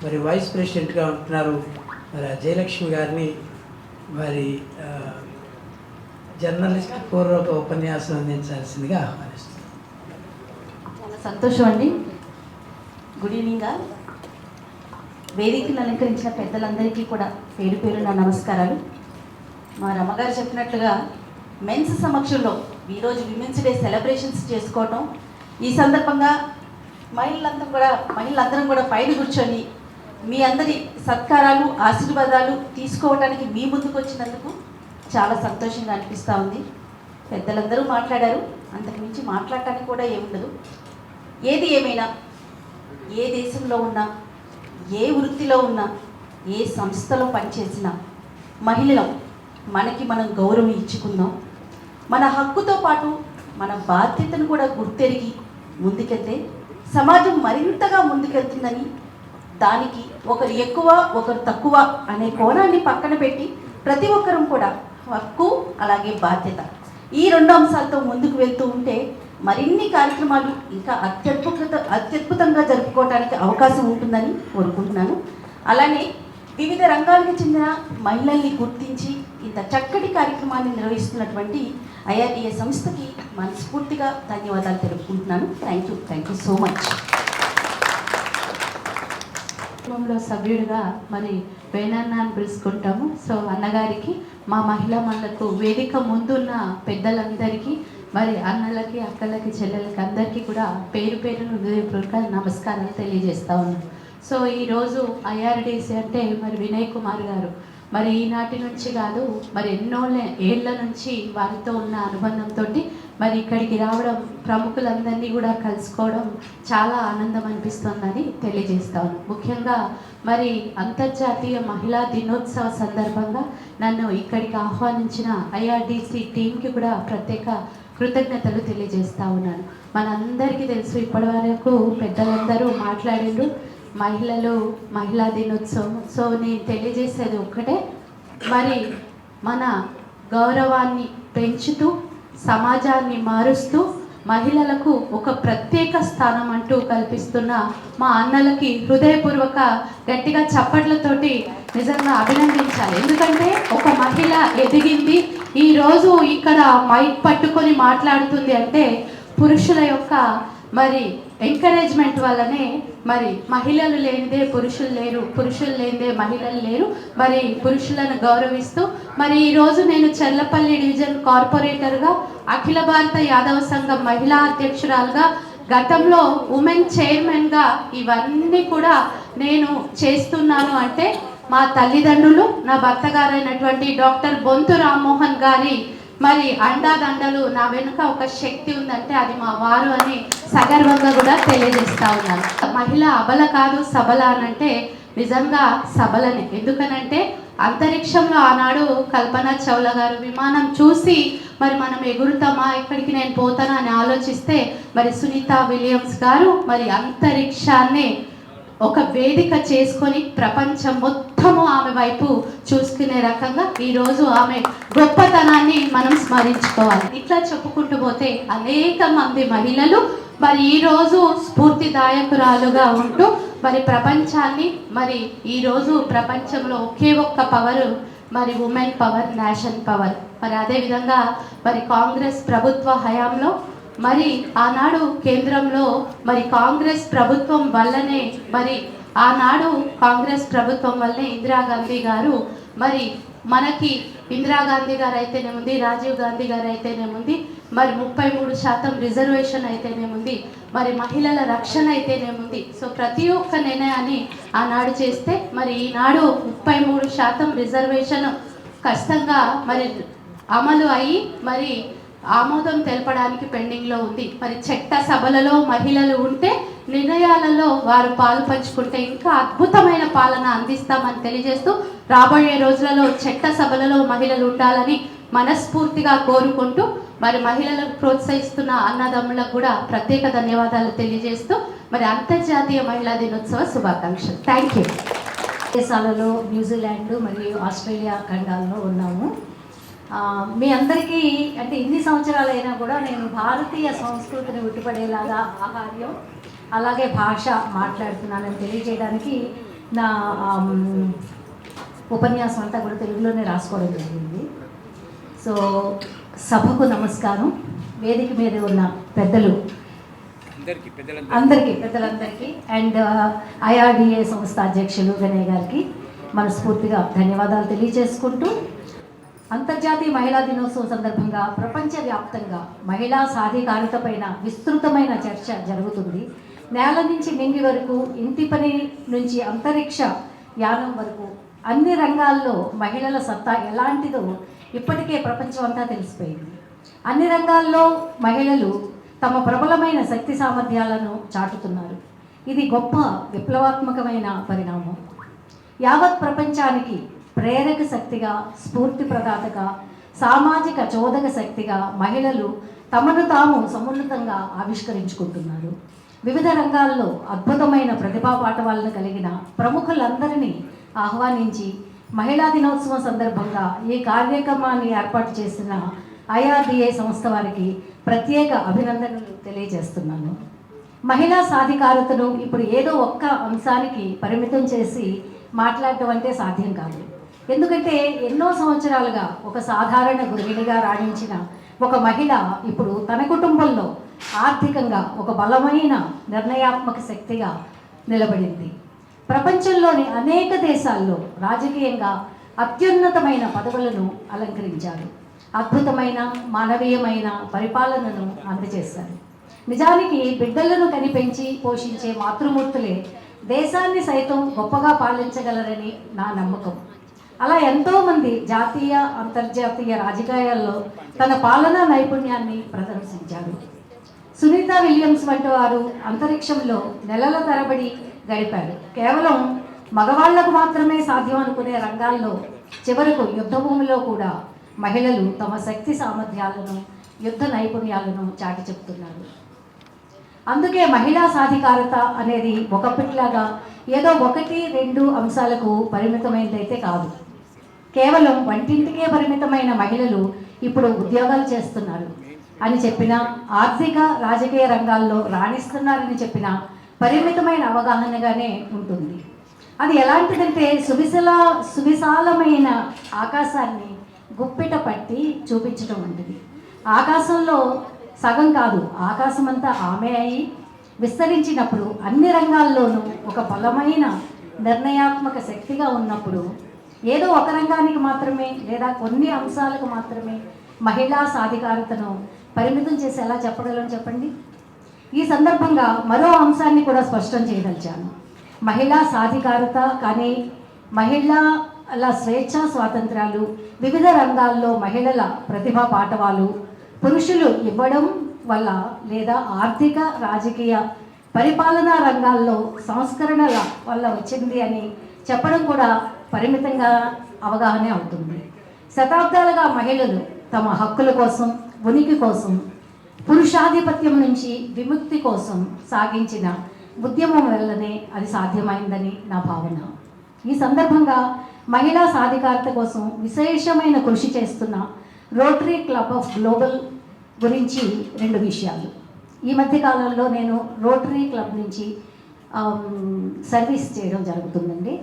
మరి వైస్ ప్రెసిడెంట్గా ఉంటున్నారు. మరి జయలక్ష్మి గారిని మరి జర్నలిస్ట్ పూర్వక ఉపన్యాసం అందించాల్సిందిగా ఆహ్వానిస్తున్నాను. చాలా సంతోషం అండి. Good evening. వేదికను అలంకరించిన పెద్దలందరికీ కూడా పేరు పేరు నా నమస్కారాలు. మా రమ్మగారు చెప్పినట్లుగా మెన్స్ సమక్షంలో ఈరోజు విమెన్స్ డే సెలబ్రేషన్స్ చేసుకోవటం, ఈ సందర్భంగా మహిళలందరం కూడా పైన కూర్చొని మీ అందరి సత్కారాలు, ఆశీర్వాదాలు తీసుకోవడానికి మీ ముందుకు వచ్చినందుకు చాలా సంతోషంగా అనిపిస్తూ ఉంది. పెద్దలందరూ మాట్లాడారు, అంతకుమించి మాట్లాడటానికి కూడా ఏముండదు. ఏది ఏమైనా, ఏ దేశంలో ఉన్నా, ఏ వృత్తిలో ఉన్నా, ఏ సంస్థలో పనిచేసినా మహిళలం మనకి మనం గౌరవం ఇచ్చుకుందాం. మన హక్కుతో పాటు మన బాధ్యతను కూడా గుర్తెరిగి ముందుకెళ్తే సమాజం మరింతగా ముందుకెళ్తుందని, దానికి ఒకరు ఎక్కువ ఒకరు తక్కువ అనే కోణాన్ని పక్కన పెట్టి ప్రతి ఒక్కరూ కూడా హక్కు అలాగే బాధ్యత, ఈ 2 అంశాలతో ముందుకు వెళ్తూ ఉంటే మరిన్ని కార్యక్రమాలు ఇంకా అత్యద్భుతంగా జరుపుకోవడానికి అవకాశం ఉంటుందని కోరుకుంటున్నాను. అలానే వివిధ రంగాలకు చెందిన మహిళల్ని గుర్తించి ఇంత చక్కటి కార్యక్రమాన్ని నిర్వహిస్తున్నటువంటి ఐఆర్డీఏ సంస్థకి మనస్ఫూర్తిగా ధన్యవాదాలు తెలుపుకుంటున్నాను. Thank you so much. కుటుంబంలో సభ్యుడిగా మరి వేణన్నాన్ని పిలుచుకుంటాము. సో అన్నగారికి, మా మహిళా మనులకు, వేదిక ముందున్న పెద్దలందరికీ, మరి అన్నలకి, అక్కలకి, చెల్లెలకి అందరికీ కూడా పేరు పేరును హృదయపూర్వక నమస్కారాలు తెలియజేస్తా ఉన్నాను. సో ఈరోజు ఐఆర్డీసీ అంటే మరి వినయ్ కుమార్ గారు మరి ఈనాటి నుంచి కాదు, మరి ఎన్నో ఏళ్ల నుంచి వారితో ఉన్న అనుబంధంతో మరి ఇక్కడికి రావడం, ప్రముఖులందరినీ కూడా కలుసుకోవడం చాలా ఆనందం అనిపిస్తుందని తెలియజేస్తాను. ముఖ్యంగా మరి అంతర్జాతీయ మహిళా దినోత్సవ సందర్భంగా నన్ను ఇక్కడికి ఆహ్వానించిన ఐఆర్డీసీ టీంకి కూడా ప్రత్యేక కృతజ్ఞతలు తెలియజేస్తూ ఉన్నాను. మనందరికీ తెలుసు, ఇప్పటి వరకు పెద్దలందరూ మాట్లాడిండ్రు మహిళా దినోత్సవం. సో నేను తెలియజేసేది ఒక్కటే, మరి మన గౌరవాన్ని పెంచుతూ, సమాజాన్ని మారుస్తూ, మహిళలకు ఒక ప్రత్యేక స్థానం అంటూ కల్పిస్తున్న మా అన్నలకి హృదయపూర్వక గట్టిగా చప్పట్లతోటి నిజంగా అభినందించాలి. ఎందుకంటే ఒక మహిళ ఎదిగింది, ఈరోజు ఇక్కడ మైక్ పట్టుకొని మాట్లాడుతుంది అంటే పురుషుల యొక్క మరి ఎంకరేజ్మెంట్ వల్లనే. మరి మహిళలు లేనిదే పురుషులు లేరు, పురుషులు లేనిదే మహిళలు లేరు. మరి పురుషులను గౌరవిస్తూ మరి ఈరోజు నేను చెర్లపల్లి డివిజన్ కార్పొరేటర్గా, అఖిల భారత యాదవ సంఘం మహిళా అధ్యక్షురాలుగా, గతంలో ఉమెన్ చైర్మన్గా ఇవన్నీ కూడా నేను చేస్తున్నాను అంటే మా తల్లిదండ్రులు, నా భర్త గారైనటువంటి డాక్టర్ బొంతు రామ్మోహన్ గారి మరి అండాదండలు, నా వెనుక ఒక శక్తి ఉందంటే అది మా వారు అని సగర్వంగా కూడా తెలియజేస్తా ఉన్నాను. మహిళ అబల కాదు సబల అనంటే నిజంగా సబలని. ఎందుకనంటే అంతరిక్షంలో ఆనాడు కల్పనా చౌలా గారు విమానం చూసి మరి మనం ఎగురుతామా, ఇక్కడికి నేను పోతానా అని ఆలోచిస్తే మరి సునీత విలియమ్స్ గారు మరి అంతరిక్షాన్ని ఒక వేదిక చేసుకొని ప్రపంచం మొత్తము ఆమె వైపు చూసుకునే రకంగా ఈరోజు ఆమె గొప్పతనాన్ని మనం స్మరించుకోవాలి. ఇట్లా చెప్పుకుంటూ పోతే అనేక మంది మహిళలు మరి ఈరోజు స్ఫూర్తిదాయకురాలుగా ఉంటూ మరి ప్రపంచాన్ని మరి ఈరోజు ప్రపంచంలో ఒకే ఒక్క పవర్ మరి ఉమెన్ పవర్, నేషన్ పవర్. మరి అదేవిధంగా మరి కాంగ్రెస్ ప్రభుత్వ హయాంలో మరి ఆనాడు కేంద్రంలో మరి కాంగ్రెస్ ప్రభుత్వం వల్లనే మరి ఆనాడు కాంగ్రెస్ ప్రభుత్వం వల్లనే ఇందిరాగాంధీ గారు మరి మనకి ఇందిరాగాంధీ గారు అయితేనేముంది, రాజీవ్ గాంధీ గారు అయితేనేముంది, మరి 33% రిజర్వేషన్ అయితేనేముంది, మరి మహిళల రక్షణ అయితేనేముంది. సో ప్రతి ఒక్క నిర్ణయాన్ని ఆనాడు చేస్తే మరి ఈనాడు 33% రిజర్వేషన్ కష్టంగా మరి అమలు అయ్యి మరి ఆమోదం తెలపడానికి పెండింగ్లో ఉంది. మరి చట్ట సభలలో మహిళలు ఉంటే, నిర్ణయాలలో వారు పాలు పంచుకుంటే ఇంకా అద్భుతమైన పాలన అందిస్తామని తెలియజేస్తూ రాబోయే రోజులలో చట్ట సభలలో మహిళలు ఉండాలని మనస్ఫూర్తిగా కోరుకుంటూ మరి మహిళలను ప్రోత్సహిస్తున్న అన్నదమ్ములకు కూడా ప్రత్యేక ధన్యవాదాలు తెలియజేస్తూ మరి అంతర్జాతీయ మహిళా దినోత్సవ శుభాకాంక్షలు. Thank you. దేశాలలో న్యూజిలాండ్ మరియు ఆస్ట్రేలియా ఖండాల్లో ఉన్నాము. మీ అందరికీ అంటే ఇన్ని సంవత్సరాలైనా కూడా నేను భారతీయ సంస్కృతిని ఉట్టిపడేలాగా ఆహార్యం అలాగే భాష మాట్లాడుతున్నానని తెలియజేయడానికి నా ఉపన్యాసం అంతా కూడా తెలుగులోనే రాసుకోవడం జరిగింది. సో సభకు నమస్కారం. వేదిక మీద ఉన్న పెద్దలందరికీ అండ్ ఐఆర్డిఏ సంస్థ అధ్యక్షులు వినయ్ గారికి మనస్ఫూర్తిగా ధన్యవాదాలు తెలియజేసుకుంటూ, అంతర్జాతీయ మహిళా దినోత్సవం సందర్భంగా ప్రపంచవ్యాప్తంగా మహిళా సాధికారిత పైన విస్తృతమైన చర్చ జరుగుతుంది. నేల నుంచి నింగి వరకు, ఇంటి పని నుంచి అంతరిక్ష యానం వరకు అన్ని రంగాల్లో మహిళల సత్తా ఎలాంటిదో ఇప్పటికే ప్రపంచం అంతా తెలిసిపోయింది. అన్ని రంగాల్లో మహిళలు తమ ప్రబలమైన శక్తి సామర్థ్యాలను చాటుతున్నారు. ఇది గొప్ప విప్లవాత్మకమైన పరిణామం. యావత్ ప్రపంచానికి ప్రేరక శక్తిగా, స్ఫూర్తి ప్రదాతగా, సామాజిక చోదక శక్తిగా మహిళలు తమను తాము సమున్నతంగా ఆవిష్కరించుకుంటున్నారు. వివిధ రంగాల్లో అద్భుతమైన ప్రతిభా పాఠవాలను కలిగిన ప్రముఖులందరినీ ఆహ్వానించి మహిళా దినోత్సవం సందర్భంగా ఈ కార్యక్రమాన్ని ఏర్పాటు చేసిన ఐఆర్డిఏ సంస్థ వారికి ప్రత్యేక అభినందనలు తెలియజేస్తున్నాను. మహిళా సాధికారతను ఇప్పుడు ఏదో ఒక్క అంశానికి పరిమితం చేసి మాట్లాడటం అంటే సాధ్యం కాదు. ఎందుకంటే ఎన్నో సంవత్సరాలుగా ఒక సాధారణ గృహిణిగా రాణించిన ఒక మహిళ ఇప్పుడు తన కుటుంబంలో ఆర్థికంగా ఒక బలమైన నిర్ణయాత్మక శక్తిగా నిలబడింది. ప్రపంచంలోని అనేక దేశాల్లో రాజకీయంగా అత్యున్నతమైన పదవులను అలంకరించారు. అద్భుతమైన మానవీయమైన పరిపాలనను అందజేశారు. నిజానికి బిడ్డలను కనిపెంచి పోషించే మాతృమూర్తులే దేశాన్ని సైతం గొప్పగా పాలించగలరని నా నమ్మకం. అలా ఎంతోమంది జాతీయ అంతర్జాతీయ రాజకీయాల్లో తన పాలనా నైపుణ్యాన్ని ప్రదర్శించారు. సునీత విలియమ్స్ వంటి వారు అంతరిక్షంలో నెలల తరబడి గడిపారు. కేవలం మగవాళ్లకు మాత్రమే సాధ్యం అనుకునే రంగాల్లో చివరకు యుద్ధభూమిలో కూడా మహిళలు తమ శక్తి సామర్థ్యాలను, యుద్ధ నైపుణ్యాలను చాటి చెప్తున్నారు. అందుకే మహిళా సాధికారత అనేది ఒకప్పటిలాగా ఏదో 1-2 అంశాలకు పరిమితమైనదైతే కాదు. కేవలం వంటింటికే పరిమితమైన మహిళలు ఇప్పుడు ఉద్యోగాలు చేస్తున్నారు. అని చెప్పిన, ఆర్థిక రాజకీయ రంగాల్లో రాణిస్తున్నారని చెప్పిన పరిమితమైన అవగాహనగానే ఉంటుంది. అది ఎలాంటిదంటే సువిశాలమైన ఆకాశాన్ని గుప్పిట పట్టి చూపించడం వంటిది. ఆకాశంలో సగం కాదు, ఆకాశమంతా ఆమె అయి విస్తరించినప్పుడు అన్ని రంగాల్లోనూ ఒక బలమైన నిర్ణయాత్మక శక్తిగా ఉన్నప్పుడు ఏదో ఒక రంగానికి మాత్రమే లేదా కొన్ని అంశాలకు మాత్రమే మహిళా సాధికారతను పరిమితం చేసి ఎలా చెప్పగలను చెప్పండి. ఈ సందర్భంగా మరో అంశాన్ని కూడా స్పష్టం చేయదలిచాను. మహిళా సాధికారత కానీ మహిళల స్వేచ్ఛా స్వాతంత్రాలు, వివిధ రంగాల్లో మహిళల ప్రతిభా పాఠవాలు పురుషులు ఇవ్వడం వల్ల లేదా ఆర్థిక రాజకీయ పరిపాలనా రంగాల్లో సంస్కరణల వల్ల వచ్చింది అని చెప్పడం కూడా పరిమితంగా అవగాహనే అవుతుంది. శతాబ్దాలుగా మహిళలు తమ హక్కుల కోసం, ఉనికి కోసం, పురుషాధిపత్యం నుంచి విముక్తి కోసం సాగించిన ఉద్యమం వల్లనే అది సాధ్యమైందని నా భావన. ఈ సందర్భంగా మహిళా సాధికారత కోసం విశేషమైన కృషి చేస్తున్న రోటరీ క్లబ్ ఆఫ్ గ్లోబల్ గురించి 2 విషయాలు. ఈ మధ్య కాలంలో నేను రోటరీ క్లబ్ నుంచి సర్వీస్ చేయడం జరుగుతుందండి.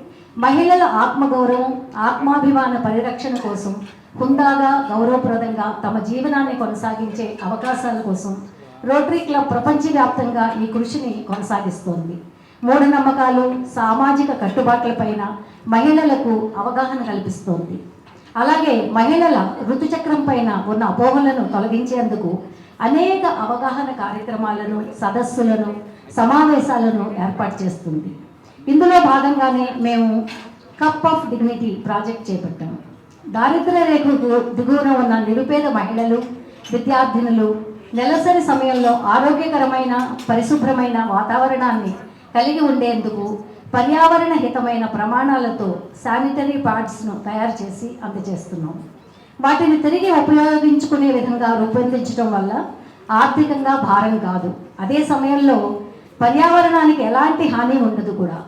మహిళల ఆత్మగౌరవం, ఆత్మాభిమాన పరిరక్షణ కోసం హుందాగా, గౌరవప్రదంగా తమ జీవనాన్ని కొనసాగించే అవకాశాల కోసం రోటరీ క్లబ్ ప్రపంచవ్యాప్తంగా ఈ కృషిని కొనసాగిస్తోంది. మూఢనమ్మకాలు, సామాజిక కట్టుబాట్లపైన మహిళలకు అవగాహన కల్పిస్తోంది. అలాగే మహిళల ఋతుచక్రం పైన ఉన్న అపోహలను తొలగించేందుకు అనేక అవగాహన కార్యక్రమాలను, సదస్సులను, సమావేశాలను ఏర్పాటు చేస్తుంది. ఇందులో భాగంగానే మేము కప్ ఆఫ్ డిగ్నిటీ ప్రాజెక్ట్ చేపట్టాము. దారిద్ర్య రేఖకు దిగువన ఉన్న నిరుపేద మహిళలు, విద్యార్థినులు నెలసరి సమయంలో ఆరోగ్యకరమైన, పరిశుభ్రమైన వాతావరణాన్ని కలిగి ఉండేందుకు పర్యావరణ హితమైన ప్రమాణాలతో శానిటరీ ప్యాడ్స్ను తయారు చేసి అందజేస్తున్నాం. వాటిని తిరిగి ఉపయోగించుకునే విధంగా రూపొందించడం వల్ల ఆర్థికంగా భారం కాదు, అదే సమయంలో పర్యావరణానికి ఎలాంటి హాని ఉండదు కూడా.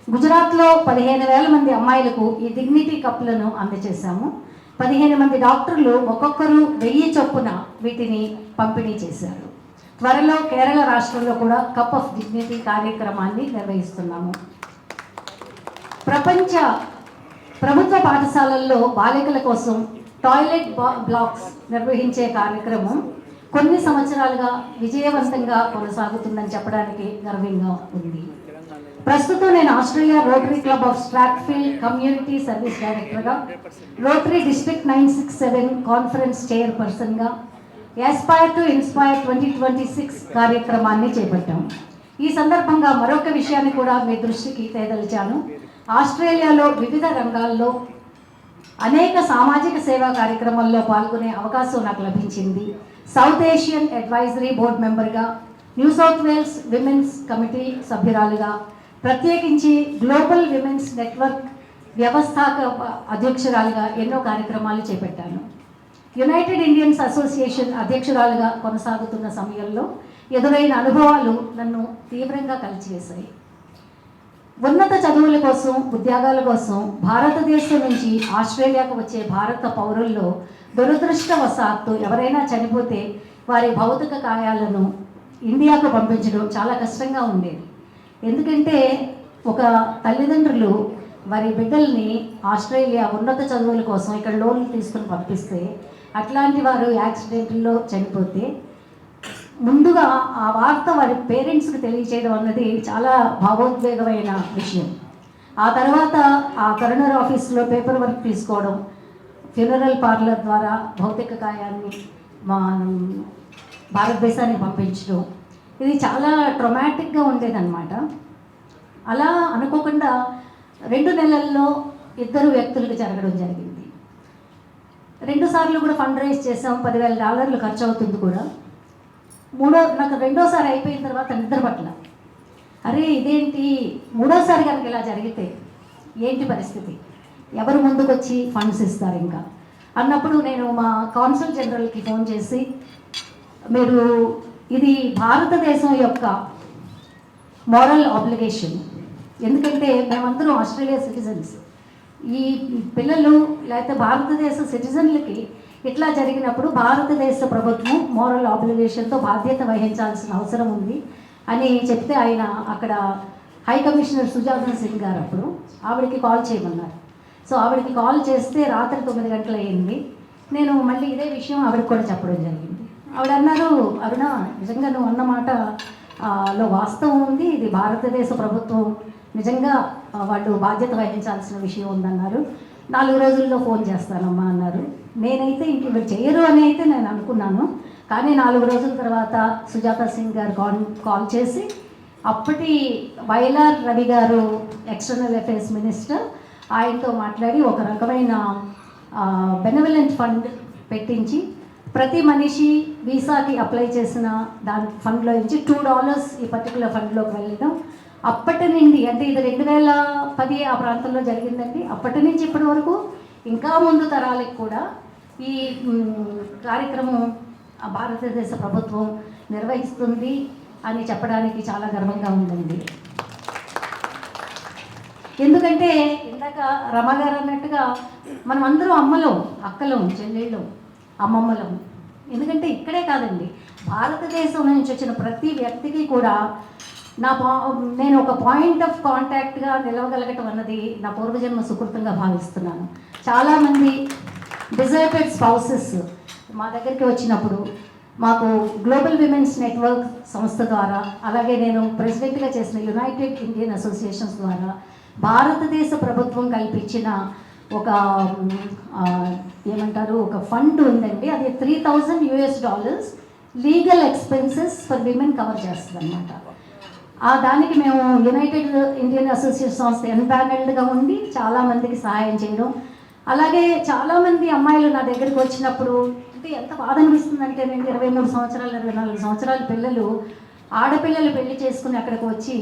గుజరాత్లో 15,000 మంది అమ్మాయిలకు ఈ డిగ్నిటీ కప్పులను అందజేశాము. 15 మంది డాక్టర్లు ఒక్కొక్కరు 1000 చొప్పున వీటిని పంపిణీ చేశారు. త్వరలో కేరళ రాష్ట్రంలో కూడా కప్ ఆఫ్ డిగ్నిటీ కార్యక్రమాన్ని నిర్వహిస్తున్నాము. ప్రభుత్వ పాఠశాలల్లో బాలికల కోసం టాయిలెట్ బ్లాక్స్ నిర్వహించే కార్యక్రమం కొన్ని సంవత్సరాలుగా విజయవంతంగా కొనసాగుతుందని చెప్పడానికి గర్వంగా ఉంది. ప్రస్తుతం నేను Australia rotary club of Strathfield community service డైరెక్టర్గా, రోటరీ డిస్ట్రిక్ట్ 967 కాన్ఫరెన్స్ చైర్పర్సన్గా యాస్పైర్ టు ఇన్స్పైర్ 2026 కార్యక్రమాన్ని చేపట్టాం. ఈ సందర్భంగా మరొక విషయాన్ని కూడా మీ దృష్టికి తేదలిచాను. ఆస్ట్రేలియాలో వివిధ రంగాల్లో అనేక సామాజిక సేవా కార్యక్రమాల్లో పాల్గొనే అవకాశం నాకు లభించింది. సౌత్ ఏషియన్ అడ్వైజరీ బోర్డు మెంబర్గా, New South Wales women's committee సభ్యురాలుగా, ప్రత్యేకించి గ్లోబల్ విమెన్స్ నెట్వర్క్ వ్యవస్థాపక అధ్యక్షురాలుగా ఎన్నో కార్యక్రమాలు చేపట్టాను. యునైటెడ్ ఇండియన్స్ అసోసియేషన్ అధ్యక్షురాలుగా కొనసాగుతున్న సమయంలో ఎదురైన అనుభవాలు నన్ను తీవ్రంగా కలిచివేశాయి. ఉన్నత చదువుల కోసం, ఉద్యోగాల కోసం భారతదేశం నుంచి ఆస్ట్రేలియాకు వచ్చే భారత పౌరుల్లో దురదృష్టవశాత్తు ఎవరైనా చనిపోతే వారి భౌతిక కాయాలను ఇండియాకు పంపించడం చాలా కష్టంగా ఉండేది. ఎందుకంటే ఒక తల్లిదండ్రులు వారి బిడ్డల్ని ఆస్ట్రేలియా ఉన్నత చదువుల కోసం ఇక్కడ లోన్లు తీసుకుని పంపిస్తే అట్లాంటి వారు యాక్సిడెంట్లో చనిపోతే ముందుగా ఆ వార్త వారి పేరెంట్స్కి తెలియచేయడం అన్నది చాలా భావోద్వేగమైన విషయం. ఆ తర్వాత ఆ కరోనర్ ఆఫీస్లో పేపర్ వర్క్ తీసుకోవడం, ఫ్యూనరల్ పార్లర్ ద్వారా భౌతిక కాయాన్ని మా భారతదేశానికి పంపించడం, ఇది చాలా ట్రొమాటిక్గా ఉండేదన్నమాట. అలా అనుకోకుండా 2 నెలల్లో 2 వ్యక్తులకు జరగడం జరిగింది. 2 సార్లు కూడా ఫండ్ రైజ్ చేసాం, $10,000 ఖర్చు అవుతుంది కూడా. నాకు 2వ సారి అయిపోయిన తర్వాత నిద్ర పట్ల, అరే ఇదేంటి 3వసారి కనుక ఇలా జరిగితే ఏంటి పరిస్థితి, ఎవరు ముందుకు వచ్చి ఫండ్స్ ఇస్తారు ఇంకా అన్నప్పుడు నేను మా కాన్సుల్ జనరల్కి ఫోన్ చేసి, మీరు ఇది భారతదేశం యొక్క మోరల్ ఆబ్లిగేషన్, ఎందుకంటే మేమందరం ఆస్ట్రేలియా సిటిజన్స్, ఈ పిల్లలు లేకపోతే భారతదేశ సిటిజన్లకి ఇట్లా జరిగినప్పుడు భారతదేశ ప్రభుత్వం మోరల్ ఆబ్లిగేషన్తో బాధ్యత వహించాల్సిన అవసరం ఉంది అని చెప్తే ఆయన అక్కడ హై కమిషనర్ సుజాత సింగ్ గారు అప్పుడు ఆవిడకి కాల్ చేయమన్నారు. సో ఆవిడకి కాల్ చేస్తే రాత్రి 9 గంటలు అయ్యింది. నేను మళ్ళీ ఇదే విషయం ఆవిడకి కూడా చెప్పడం జరిగింది. ఆవిడ అన్నారు, అరుణ నిజంగా నువ్వు అన్నమాట లో వాస్తవం ఉంది, ఇది భారతదేశ ప్రభుత్వం నిజంగా వాళ్ళు బాధ్యత వహించాల్సిన విషయం ఉందన్నారు. 4 రోజుల్లో ఫోన్ చేస్తానమ్మా అన్నారు. నేనైతే ఇంక వీళ్ళు చేయరు అని అయితే నేను అనుకున్నాను. కానీ 4 రోజుల తర్వాత సుజాత సింగ్ గారు కాల్ చేసి అప్పటి వైలార్ రవి గారు ఎక్స్టర్నల్ అఫైర్స్ మినిస్టర్ ఆయనతో మాట్లాడి ఒక రకమైన బెనవలెంట్ ఫండ్ పెట్టించి ప్రతి మనిషి వీసాకి అప్లై చేసిన దాని ఫండ్లో నుంచి $2 ఈ పర్టికులర్ ఫండ్లోకి వెళ్ళడం. అప్పటి నుండి అంటే ఇది 2010 ఆ ప్రాంతంలో జరిగిందండి. అప్పటి నుంచి ఇప్పటి వరకు ఇంకా ముందు తరాలకు కూడా ఈ కార్యక్రమం భారతదేశ ప్రభుత్వం నిర్వహిస్తుంది అని చెప్పడానికి చాలా గర్వంగా ఉందండి. ఎందుకంటే ఇందాక రమగారు అన్నట్టుగా మనం అందరూ అమ్మలం, అక్కలం, చెల్లెళ్ళం, అమ్మమ్మలం. ఎందుకంటే ఇక్కడే కాదండి, భారతదేశం నుంచి వచ్చిన ప్రతి వ్యక్తికి కూడా నేను ఒక పాయింట్ ఆఫ్ కాంటాక్ట్గా నిలవగలగటం అన్నది నా పూర్వజన్మ సుకృతంగా భావిస్తున్నాను. చాలామంది డిజర్టెడ్ స్పౌసెస్ మా దగ్గరికి వచ్చినప్పుడు మాకు గ్లోబల్ విమెన్స్ నెట్వర్క్ సంస్థ ద్వారా, అలాగే నేను ప్రెసిడెంట్గా చేసిన యునైటెడ్ ఇండియన్ అసోసియేషన్స్ ద్వారా భారతదేశ ప్రభుత్వం కల్పించిన ఒక ఏమంటారు ఒక ఫండ్ ఉందండి. అది $3,000 legal expenses for women cover చేస్తుంది అన్నమాట. దానికి మేము యునైటెడ్ ఇండియన్ అసోసియేషన్ సంస్థ ఎన్పానల్డ్గా ఉండి చాలామందికి సహాయం చేయడం. అలాగే చాలామంది అమ్మాయిలు నా దగ్గరికి వచ్చినప్పుడు అంటే ఎంత బాధ అనిపిస్తుందంటే, నేను 23 సంవత్సరాలు 24 సంవత్సరాల పిల్లలు ఆడపిల్లలు పెళ్లి చేసుకుని అక్కడికి వచ్చి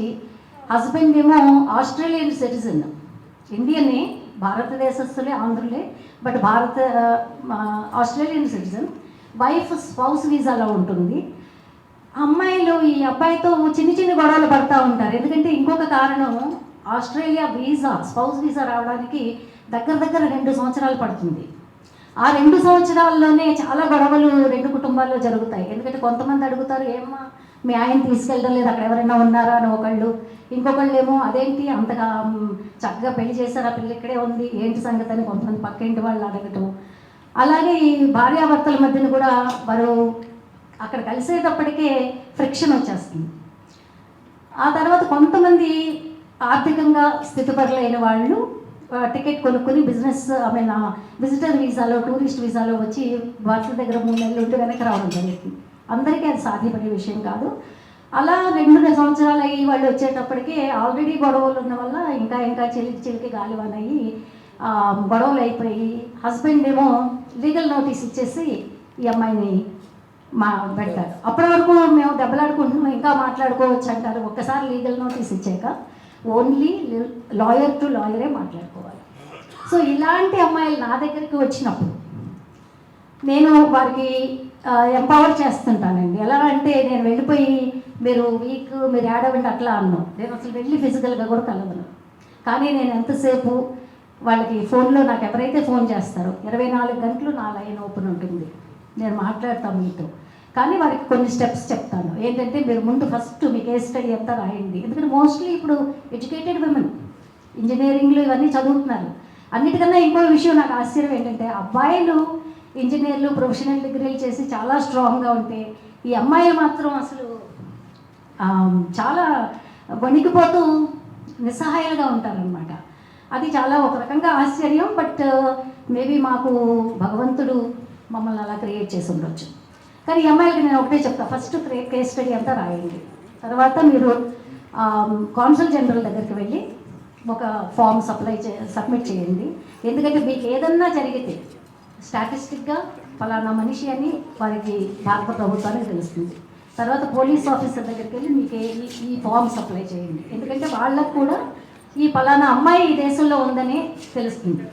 హస్బెండ్ ఏమో ఆస్ట్రేలియన్ సిటిజన్, ఇండియనే, భారతదేశస్తులే, ఆంధ్రులే, but Australian citizen, wife spouse వీసాలో ఉంటుంది. అమ్మాయిలు ఈ అబ్బాయితో చిన్న చిన్న గొడవలు పడుతూ ఉంటారు. ఎందుకంటే ఇంకొక కారణం, ఆస్ట్రేలియా వీసా స్పౌస్ వీసా రావడానికి దగ్గర 2 సంవత్సరాలు పడుతుంది. ఆ 2 సంవత్సరాల్లోనే చాలా గొడవలు 2 కుటుంబాల్లో జరుగుతాయి. ఎందుకంటే కొంతమంది అడుగుతారు, ఏమ్మా మీ ఆయన తీసుకెళ్ళడం లేదు, అక్కడ ఎవరైనా ఉన్నారా అని ఒకళ్ళు, ఇంకొకళ్ళు ఏమో అదేంటి అంతగా చక్కగా పెళ్లి చేశారు, ఆ పిల్ల ఇక్కడే ఉంది, ఏంటి సంగతి అని కొంతమంది పక్క ఇంటి వాళ్ళు అడగటం. అలాగే ఈ భార్యాభర్తల మధ్యన కూడా వారు అక్కడ కలిసేటప్పటికే ఫ్రిక్షన్ వచ్చేస్తుంది. ఆ తర్వాత కొంతమంది ఆర్థికంగా స్థితిపరులైన వాళ్ళు టికెట్ కొనుక్కొని విజిటర్ వీసాలో, టూరిస్ట్ వీసాలో వచ్చి భర్త దగ్గర 3 నెలలు ఉండి వెనక్కి రావడం జరుగుతుంది. అందరికీ అది సాధ్యపడే విషయం కాదు. అలా 2 సంవత్సరాలు అయ్యి వాళ్ళు వచ్చేటప్పటికి ఆల్రెడీ గొడవలు ఉన్న వల్ల ఇంకా చిలికి గాలివానయ్యి గొడవలు అయిపోయి హస్బెండ్ ఏమో లీగల్ నోటీస్ ఇచ్చేసి ఈ అమ్మాయిని పెడతారు. అప్పటి వరకు మేము దెబ్బలాడుకుంటున్నాం, ఇంకా మాట్లాడుకోవచ్చు అంటారు. ఒక్కసారి లీగల్ నోటీస్ ఇచ్చాక ఓన్లీ లాయర్ టు లాయరే మాట్లాడుకోవాలి. సో ఇలాంటి అమ్మాయిలు నా దగ్గరికి వచ్చినప్పుడు నేను వారికి ఎంపవర్ చేస్తుంటానండి. ఎలా అంటే నేను వెళ్ళిపోయి మీరు ఏడవండి అట్లా అన్నాను. నేను అసలు వెళ్ళి ఫిజికల్గా కూడా కలవను. కానీ నేను ఎంతసేపు వాళ్ళకి ఫోన్లో నాకు ఎవరైతే ఫోన్ చేస్తారో 24 గంటలు నా లైన్ ఓపెన్ ఉంటుంది, నేను మాట్లాడతాను మీతో. కానీ వారికి కొన్ని స్టెప్స్ చెప్తాను. ఏంటంటే మీరు ముందు ఫస్ట్ మీ కేస్ స్టడీ అంతా రాయండి. ఎందుకంటే మోస్ట్లీ ఇప్పుడు ఎడ్యుకేటెడ్ విమెన్ ఇంజనీరింగ్లు ఇవన్నీ చదువుతున్నారు. అన్నిటికన్నా ఇంకో విషయం నాకు ఆశ్చర్యం ఏంటంటే, అబ్బాయిలు ఇంజనీర్లు ప్రొఫెషనల్ డిగ్రీలు చేసి చాలా స్ట్రాంగ్గా ఉంటే ఈ అమ్మాయిలు మాత్రం అసలు చాలా వణికిపోతూ నిస్సహాయాలుగా ఉంటారనమాట. అది చాలా ఒక రకంగా ఆశ్చర్యం. బట్ మేబీ మాకు భగవంతుడు మమ్మల్ని అలా క్రియేట్ చేసి ఉండొచ్చు. కానీ ఈ అమ్మాయిలకి నేను ఒకటే చెప్తాను, ఫస్ట్ కేస్ స్టడీ అంతా రాయండి. తర్వాత మీరు కాన్సుల్ జనరల్ దగ్గరికి వెళ్ళి ఒక ఫామ్ సబ్మిట్ చేయండి. ఎందుకంటే మీకు ఏదన్నా జరిగితే స్టాటిస్టిక్గా ఫలానా మనిషి అని వారికి భారత ప్రభుత్వానికి తెలుస్తుంది. తర్వాత పోలీస్ ఆఫీసర్ దగ్గరికి వెళ్ళి మీకు ఈ ఫామ్ సప్లై చేయండి. ఎందుకంటే వాళ్ళకు కూడా ఈ ఫలానా అమ్మాయి ఈ దేశంలో ఉందని తెలుస్తుంది.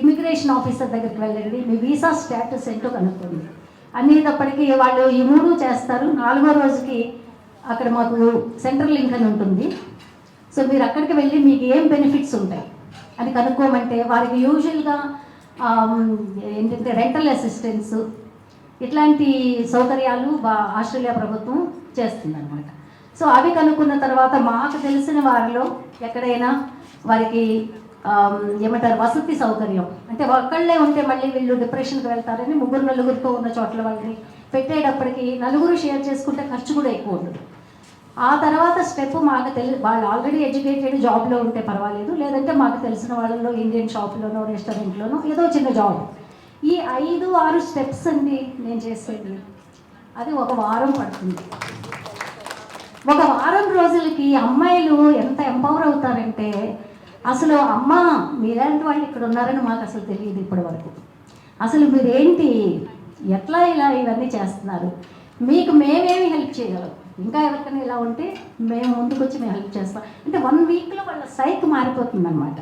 ఇమిగ్రేషన్ ఆఫీసర్ దగ్గరికి వెళ్ళండి, మీ వీసా స్టేటస్ ఏంటో కనుక్కోండి. అనేటప్పటికీ వాళ్ళు ఈ 3 చేస్తారు. 4వ రోజుకి అక్కడ మాకు సెంట్రల్ లింక్ అని ఉంటుంది. సో మీరు అక్కడికి వెళ్ళి మీకు ఏం బెనిఫిట్స్ ఉంటాయి అని కనుక్కోమంటే వారికి యూజువల్గా ఏంటంటే రెంటల్ అసిస్టెన్స్, ఇట్లాంటి సౌకర్యాలు ఆస్ట్రేలియా ప్రభుత్వం చేస్తుందన్నమాట. సో అవి కనుక్కున్న తర్వాత మాకు తెలిసిన వారిలో ఎక్కడైనా వారికి ఏమంటారు వసతి సౌకర్యం, అంటే ఒక్కళ్ళే ఉంటే మళ్ళీ వీళ్ళు డిప్రెషన్కి వెళ్తారని 3-4 ఉన్న చోట్ల వాళ్ళని పెట్టేటప్పటికి 4 షేర్ చేసుకుంటే ఖర్చు కూడా ఎక్కువ ఉండదు. ఆ తర్వాత స్టెప్ మాకు వాళ్ళు ఆల్రెడీ ఎడ్యుకేటెడ్ జాబ్లో ఉంటే పర్వాలేదు, లేదంటే మాకు తెలిసిన వాళ్ళలో ఇండియన్ షాప్లోనో రెస్టారెంట్లోనో ఏదో చిన్న జాబ్. ఈ 5-6 స్టెప్స్ అండి నేను చేసేది. అది 1 వారం పడుతుంది. 1 వారం రోజులకి అమ్మాయిలు ఎంత ఎంపవర్ అవుతారంటే అసలు అమ్మ మీలాంటి వాళ్ళు ఇక్కడ ఉన్నారని మాకు అసలు తెలియదు ఇప్పటి వరకు. అసలు మీరేంటి, ఎట్లా ఇలా ఇవన్నీ చేస్తున్నారు, మీకు మేమేమి హెల్ప్ చేయగలం, ఇంకా ఎవరికైనా ఇలా ఉంటే మేము ముందుకొచ్చి మేము హెల్ప్ చేస్తాం అంటే 1 వీక్లో వాళ్ళ సైక్ మారిపోతుంది అనమాట.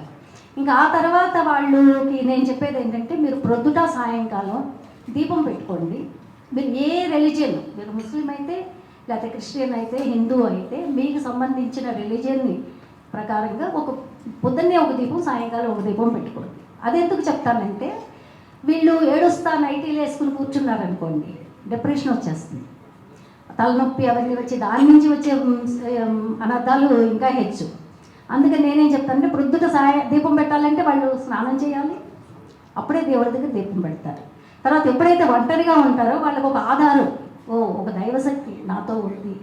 ఇంకా ఆ తర్వాత వాళ్ళకి నేను చెప్పేది ఏంటంటే మీరు ప్రొద్దుట సాయంకాలం దీపం పెట్టుకోండి. మీరు ఏ రిలీజియన్, మీరు ముస్లిం అయితే లేకపోతే క్రిస్టియన్ అయితే హిందూ అయితే మీకు సంబంధించిన రిలీజియన్ని ప్రకారంగా పొద్దున్నే 1 దీపం, సాయంకాలం 1 దీపం పెట్టుకోండి. అదెందుకు చెప్తానంటే వీళ్ళు ఏడుస్తా నైటీలు వేసుకుని కూర్చున్నారనుకోండి డిప్రెషన్ వచ్చేస్తుంది, తలనొప్పి అవన్నీ వచ్చి దాని నుంచి వచ్చే అనర్థాలు ఇంకా హెచ్చు. అందుకని నేనేం చెప్తానంటే ప్రొద్దుట దీపం పెట్టాలంటే వాళ్ళు స్నానం చేయాలి, అప్పుడే దేవుడి దగ్గర దీపం పెడతారు. తర్వాత ఎప్పుడైతే ఒంటరిగా ఉంటారో వాళ్ళకి ఒక ఆధారం, ఒక దైవశక్తి నాతో ఉంది.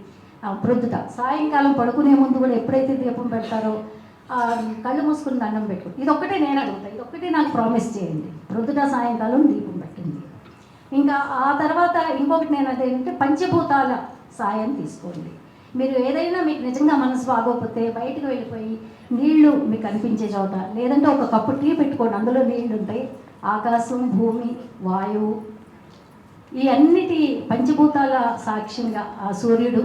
ప్రొద్దుట సాయంకాలం పడుకునే ముందు కూడా ఎప్పుడైతే దీపం పెడతారో కళ్ళు మూసుకుని దండం పెట్టుకుని ఇదొక్కటే నేను అడుగుతాను, ఇదొక్కటే నాకు ప్రామిస్ చేయండి, ప్రొద్దుట సాయంకాలం దీపం పెట్టింది. ఇంకా ఆ తర్వాత ఇంకొకటి నేను అదేంటంటే పంచభూతాల సాయం తీసుకోండి. మీరు ఏదైనా మీకు నిజంగా మనసు బాగోకపోతే బయటకు వెళ్ళిపోయి నీళ్లు మీకు కనిపించే చోట, లేదంటే ఒక కప్పు టీ పెట్టుకోండి, అందులో నీళ్లు ఉంటాయి. ఆకాశం, భూమి, వాయువు, ఈ అన్నిటి పంచభూతాల సాక్ష్యంగా ఆ సూర్యుడు,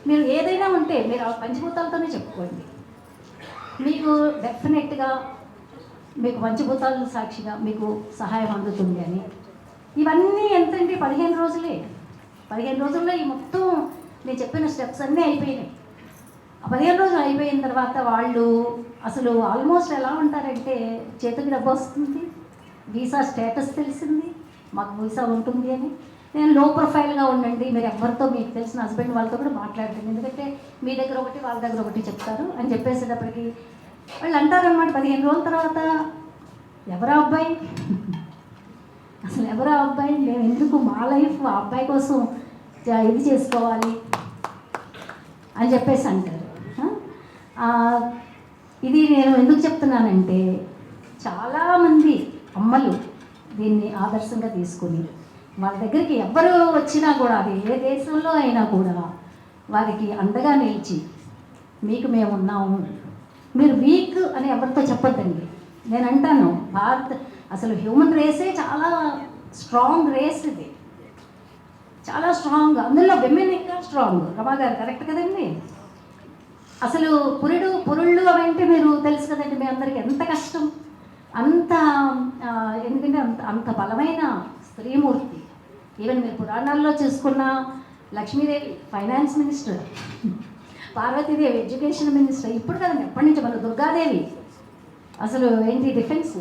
మీరు ఏదైనా ఉంటే మీరు ఆ పంచభూతాలతోనే చెప్పుకోండి. మీకు డెఫినెట్గా మీకు పంచభూతాల సాక్షిగా మీకు సహాయం అందుతుంది అని. ఇవన్నీ ఎంతంటే 15 రోజులే. 15 రోజుల్లో ఈ మొత్తం నేను చెప్పిన స్టెప్స్ అన్నీ అయిపోయినాయి. ఆ 15 రోజులు అయిపోయిన తర్వాత వాళ్ళు అసలు ఆల్మోస్ట్ ఎలా ఉంటారంటే చేతికి డబ్బు వస్తుంది, వీసా స్టేటస్ తెలిసింది, మాకు వీసా ఉంటుంది అని. నేను లో ప్రొఫైల్గా ఉండండి, మీరు ఎవరితో మీకు తెలిసిన హస్బెండ్ వాళ్ళతో కూడా మాట్లాడండి, ఎందుకంటే మీ దగ్గర ఒకటి వాళ్ళ దగ్గర ఒకటి చెప్తారు అని చెప్పేసేటప్పటికి వాళ్ళు అంటారన్నమాట 15 రోజుల తర్వాత ఎవరా అబ్బాయి, అసలు ఎవరా అబ్బాయి, మేము ఎందుకు మా లైఫ్ ఆ అబ్బాయి కోసం ఇది చేసుకోవాలి అని చెప్పేసి అంటారు. ఇది నేను ఎందుకు చెప్తున్నానంటే చాలామంది అమ్మలు దీన్ని ఆదర్శంగా తీసుకుని వాళ్ళ దగ్గరికి ఎవరు వచ్చినా కూడా అది ఏ దేశంలో అయినా కూడా వారికి అండగా నిలిచి మీకు మేము ఉన్నాము, మీరు వీక్ అని ఎవరితో చెప్పొద్దండి. నేను అంటాను అసలు హ్యూమన్ రేసే చాలా స్ట్రాంగ్ రేస్, ఇది చాలా స్ట్రాంగ్, అందులో విమెన్ ఇంకా స్ట్రాంగ్. రమా గారు కరెక్ట్ కదండి. అసలు పురుళ్ళు అవంటే మీరు తెలుసు కదండి, మీ అందరికీ ఎంత కష్టం, అంత ఎందుకంటే అంత బలమైన స్త్రీమూర్తి. ఈవెన్ మీరు పురాణాల్లో చూసుకున్న Lakshmidevi finance minister, Parvatidevi education minister, ఇప్పుడు కదండి ఎప్పటి నుంచి మన దుర్గాదేవి అసలు ఏంటి డిఫెన్స్.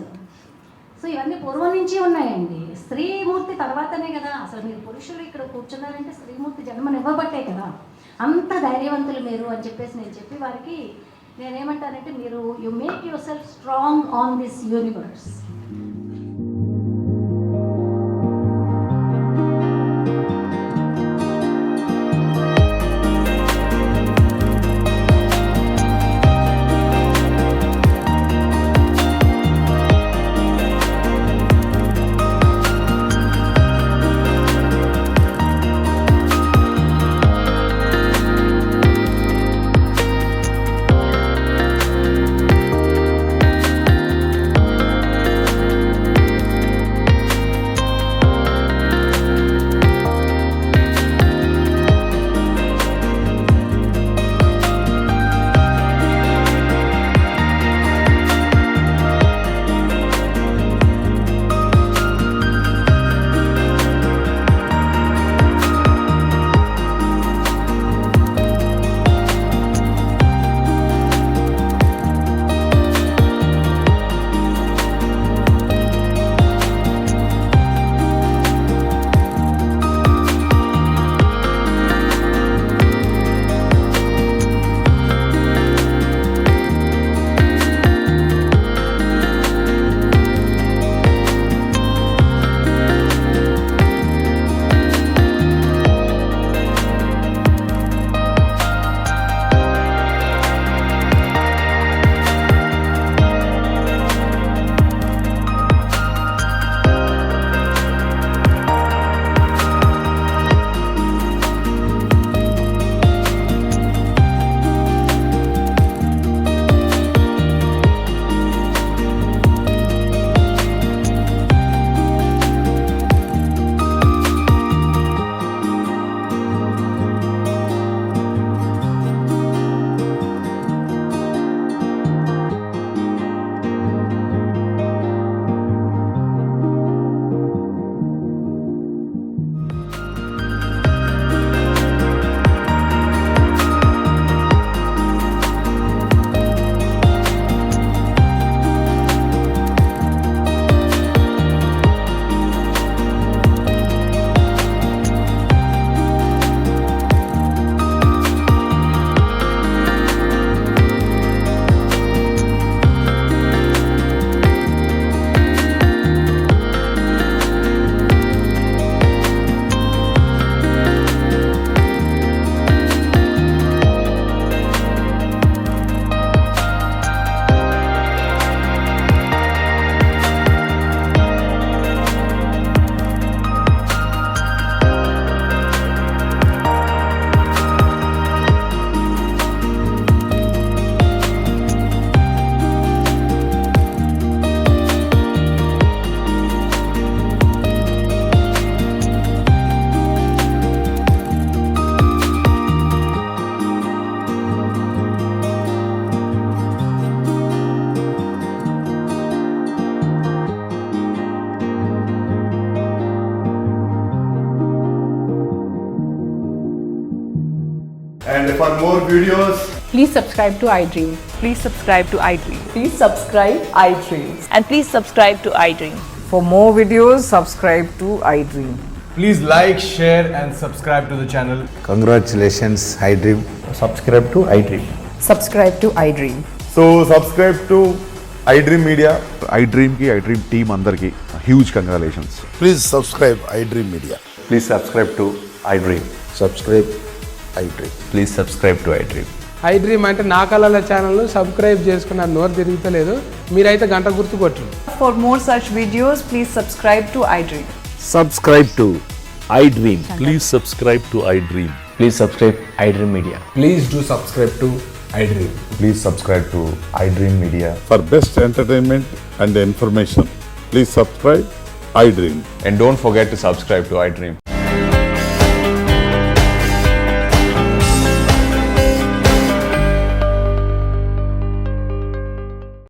సో ఇవన్నీ పూర్వం నుంచి ఉన్నాయండి. స్త్రీమూర్తి తర్వాతనే కదా అసలు మీరు పురుషులు ఇక్కడ కూర్చున్నారంటే స్త్రీమూర్తి జన్మనివ్వబట్టే కదా, అంత ధైర్యవంతులు మీరు అని చెప్పేసి నేను చెప్పి వారికి నేనేమంటానంటే మీరు you make your self strong on this universe. for more videos, Please subscribe to iDream. Please subscribe to iDream. Please subscribe iDream. And please subscribe to iDream. For more videos, subscribe to iDream. please like, share and subscribe to the channel. Congratulations, iDream. Subscribe to iDream. Subscribe to iDream. So subscribe to iDream Media. iDream ki iDream team అందరికి huge congratulations. Please subscribe iDream Media. Please subscribe to iDream. Subscribe iDream. Please subscribe to iDream. iDream అంటే నా కళల ఛానల్ను సబ్స్క్రైబ్ చేసుకున్న నోరు తిరుగుతలేదు, మీరైతే గంట గుర్తు కొట్టండి. For more such videos, please subscribe to iDream. Subscribe to iDream. Please subscribe to iDream. Please subscribe iDream Media. Please do subscribe to iDream. Please subscribe to iDream Media. For best entertainment and information, please subscribe iDream. And don't forget to subscribe to iDream.